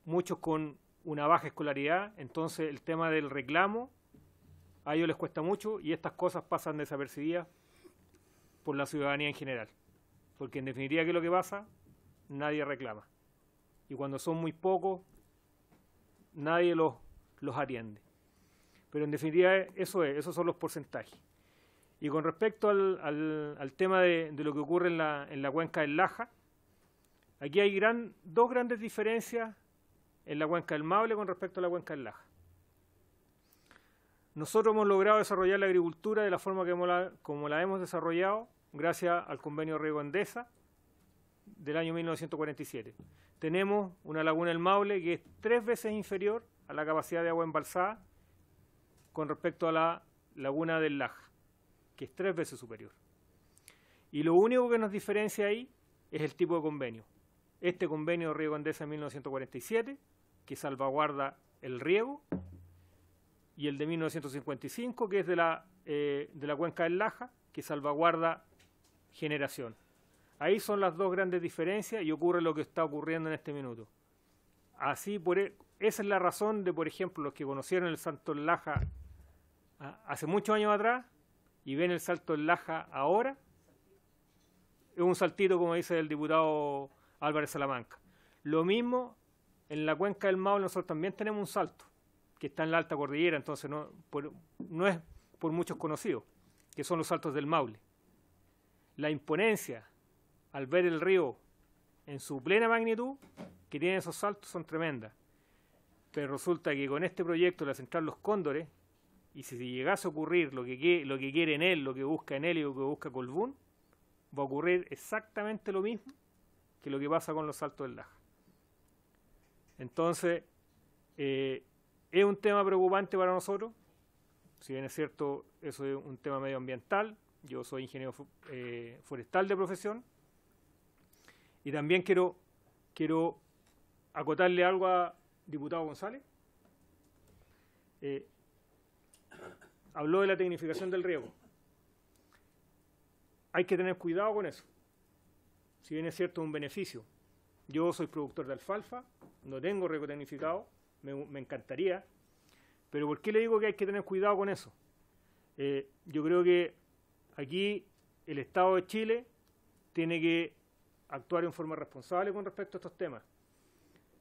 muchos con una baja escolaridad. Entonces el tema del reclamo a ellos les cuesta mucho y estas cosas pasan desapercibidas por la ciudadanía en general, porque en definitiva, ¿qué es lo que pasa? Nadie reclama, y cuando son muy pocos nadie los atiende. Pero en definitiva esos son los porcentajes. Y con respecto al tema de lo que ocurre en la cuenca del Laja, aquí hay dos grandes diferencias en la cuenca del Maule con respecto a la cuenca del Laja. Nosotros hemos logrado desarrollar la agricultura de la forma como la hemos desarrollado gracias al convenio Riego Endesa del año 1947. Tenemos una laguna del Maule que es 3 veces inferior a la capacidad de agua embalsada con respecto a la laguna del Laja, que es 3 veces superior. Y lo único que nos diferencia ahí es el tipo de convenio. Este convenio Riego Endesa de 1947, que salvaguarda el riego, y el de 1955, que es de la cuenca del Laja, que salvaguarda generación. Ahí son las dos grandes diferencias y ocurre lo que está ocurriendo en este minuto. Así, esa es la razón de, por ejemplo, los que conocieron el Salto del Laja hace muchos años atrás y ven el Salto del Laja ahora, es un saltito, como dice el diputado Álvarez Salamanca. Lo mismo en la cuenca del Maule, nosotros también tenemos un salto que está en la alta cordillera, entonces no es por muchos conocido, que son los saltos del Maule. La imponencia al ver el río en su plena magnitud que tiene esos saltos son tremendas. Pero resulta que con este proyecto de la Central Los Cóndores, y si llegase a ocurrir lo que quiere en él, lo que busca en él y lo que busca Colbún, va a ocurrir exactamente lo mismo que lo que pasa con los saltos del Laja. Entonces, es un tema preocupante para nosotros. Si bien es cierto, eso es un tema medioambiental. Yo soy ingeniero forestal de profesión. Y también quiero acotarle algo a diputado González. Habló de la tecnificación del riego. Hay que tener cuidado con eso. Si bien es cierto, es un beneficio. Yo soy productor de alfalfa, no tengo riego tecnificado, me encantaría. Pero ¿por qué le digo que hay que tener cuidado con eso? Yo creo que aquí el Estado de Chile tiene que actuar en forma responsable con respecto a estos temas.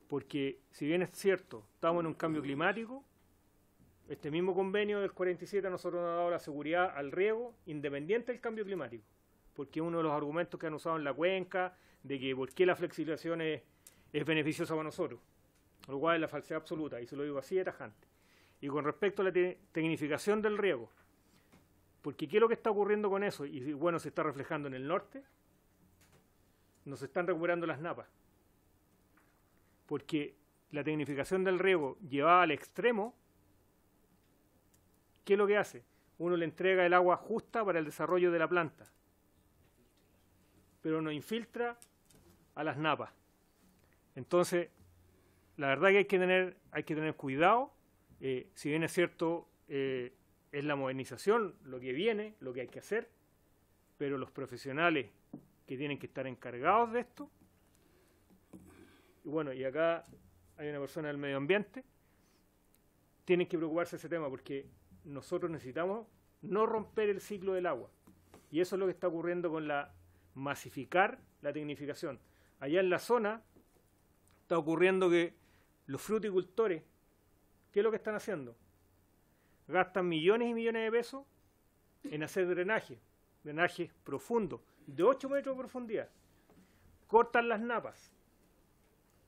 Porque si bien es cierto, estamos en un cambio climático, este mismo convenio del 47 a nosotros nos ha dado la seguridad al riego independiente del cambio climático. Porque uno de los argumentos que han usado en la cuenca, de que por qué la flexibilización es beneficiosa para nosotros, lo cual es la falsedad absoluta, y se lo digo así de tajante. Y con respecto a la tecnificación del riego, porque ¿qué es lo que está ocurriendo con eso? Y bueno, se está reflejando en el norte, nos están recuperando las napas. Porque la tecnificación del riego llevada al extremo, ¿qué es lo que hace? Uno le entrega el agua justa para el desarrollo de la planta, pero no infiltra a las napas. Entonces, la verdad que hay que tener cuidado. Si bien es cierto, es la modernización lo que viene, lo que hay que hacer, pero los profesionales que tienen que estar encargados de esto, y bueno, y acá hay una persona del medio ambiente, tienen que preocuparse de ese tema, porque nosotros necesitamos no romper el ciclo del agua. Y eso es lo que está ocurriendo con masificar la tecnificación. Allá en la zona está ocurriendo que los fruticultores, ¿qué es lo que están haciendo? Gastan millones y millones de pesos en hacer drenajes profundos, de 8 metros de profundidad. Cortan las napas.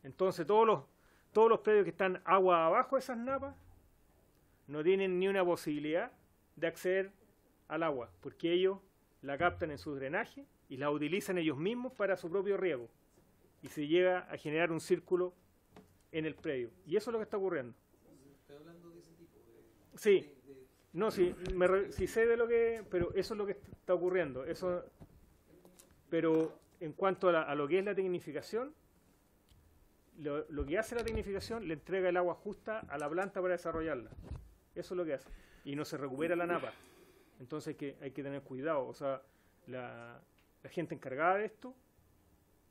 Entonces todos los predios que están agua abajo de esas napas no tienen ni una posibilidad de acceder al agua, porque ellos la captan en sus drenajes y la utilizan ellos mismos para su propio riego. Y se llega a generar un círculo en el predio. Y eso es lo que está ocurriendo. ¿Estás hablando de ese tipo? Sí. No, sí, sí sé de lo que... Pero eso es lo que está ocurriendo. Pero en cuanto a lo que es la tecnificación, lo que hace la tecnificación le entrega el agua justa a la planta para desarrollarla. Eso es lo que hace. Y no se recupera la napa. Entonces hay que tener cuidado. O sea, la gente encargada de esto,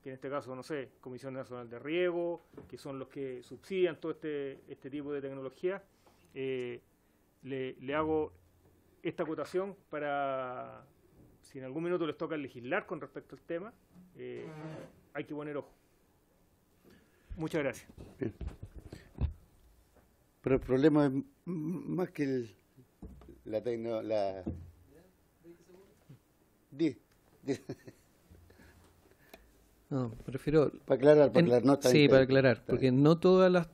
que en este caso, no sé, Comisión Nacional de Riego, que son los que subsidian todo este tipo de tecnología, le hago esta acotación para, si en algún minuto les toca legislar con respecto al tema, hay que poner ojo. Muchas gracias. Bien. Pero el problema es más que la tecnología. 10. No, me refiero... Para aclarar, no está sí, bien, para aclarar, está porque bien. no todas las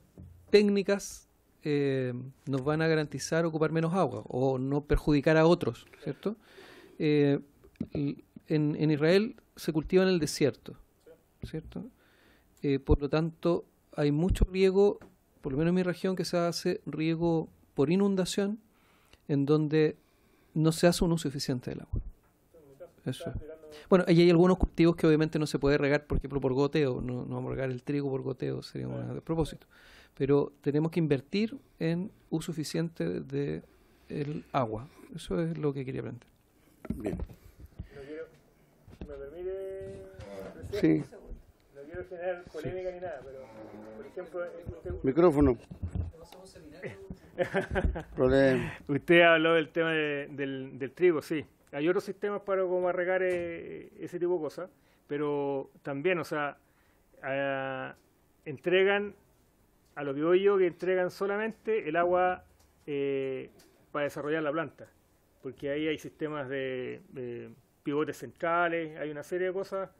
técnicas nos van a garantizar ocupar menos agua o no perjudicar a otros, ¿cierto? En Israel se cultiva en el desierto, ¿cierto? Por lo tanto, hay mucho riego, por lo menos en mi región, que se hace riego por inundación, en donde no se hace un uso eficiente del agua. Eso. Bueno, ahí hay algunos cultivos que obviamente no se puede regar, por ejemplo, por goteo. No vamos a regar el trigo por goteo, sería un despropósito. Pero tenemos que invertir en uso eficiente del agua. Eso es lo que quería plantear. Bien. ¿Me permite? Sí. No quiero generar polémica ni nada, pero, por ejemplo... Micrófono. Problema. Usted habló del tema del trigo, sí. Hay otros sistemas para como regar ese tipo de cosas, pero también, o sea, entregan, a lo que oigo yo, que entregan solamente el agua para desarrollar la planta, porque ahí hay sistemas de pivotes centrales, hay una serie de cosas,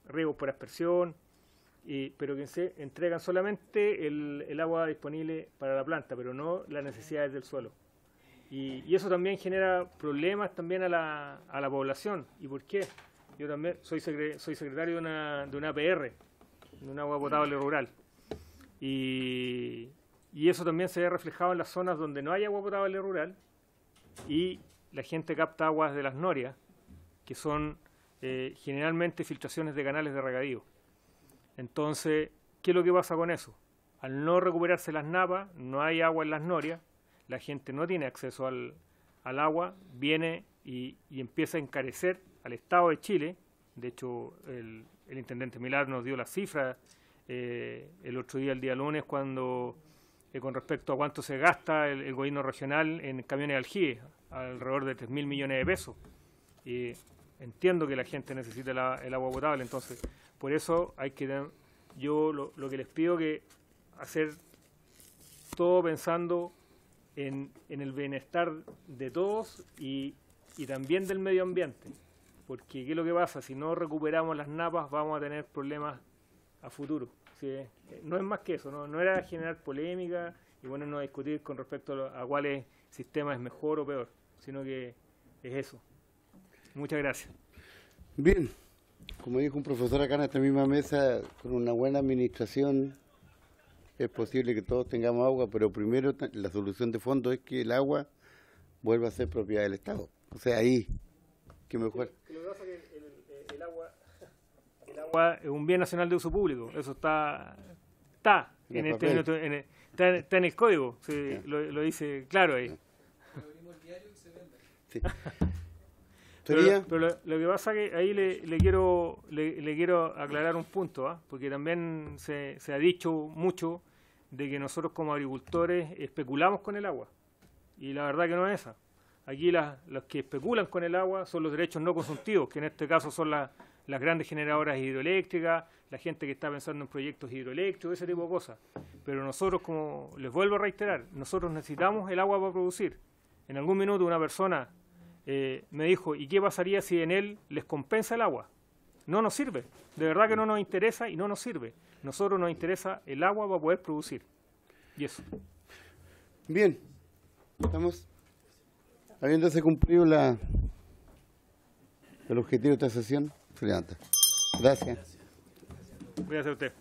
riegos por aspersión, pero que se entregan solamente el agua disponible para la planta, pero no las necesidades del suelo. Y eso también genera problemas también a la población. ¿Y por qué? Yo también soy secretario de una APR, de un agua potable rural. y eso también se ve reflejado en las zonas donde no hay agua potable rural y la gente capta aguas de las norias, que son generalmente filtraciones de canales de regadío. Entonces, ¿qué es lo que pasa con eso? Al no recuperarse las napas, no hay agua en las norias, la gente no tiene acceso al agua, viene y empieza a encarecer al Estado de Chile. De hecho, el intendente Millar nos dio las cifras el otro día, el día lunes, cuando con respecto a cuánto se gasta el gobierno regional en camiones de aljibe, alrededor de 3.000 millones de pesos. Y entiendo que la gente necesita el agua potable, entonces por eso hay que yo lo que les pido que hacer todo pensando en el bienestar de todos y también del medio ambiente, porque ¿qué es lo que pasa? Si no recuperamos las napas vamos a tener problemas a futuro. ¿Sí? No es más que eso, no era generar polémica y ponernos a discutir con respecto a cuál sistema es mejor o peor, sino que es eso. Muchas gracias. Bien, como dijo un profesor acá en esta misma mesa, con una buena administración es posible que todos tengamos agua, pero primero la solución de fondo es que el agua vuelva a ser propiedad del Estado. O sea, ahí, que mejor. Lo que pasa es que el agua es un bien nacional de uso público, eso está en el código, sí, lo dice claro ahí. Sí. Pero lo que pasa es que ahí le quiero aclarar un punto, porque también se ha dicho mucho de que nosotros como agricultores especulamos con el agua, y la verdad que no es esa. Aquí los que especulan con el agua son los derechos no consultivos, que en este caso son las grandes generadoras hidroeléctricas, la gente que está pensando en proyectos hidroeléctricos, ese tipo de cosas. Pero nosotros, como les vuelvo a reiterar, nosotros necesitamos el agua para producir. En algún minuto una persona me dijo, ¿y qué pasaría si en él les compensa el agua? No nos sirve, de verdad que no nos interesa y no nos sirve. Nosotros nos interesa el agua para poder producir. Y eso. Bien, estamos habiéndose cumplido el objetivo de esta sesión. Se levanta. Gracias. Gracias a usted.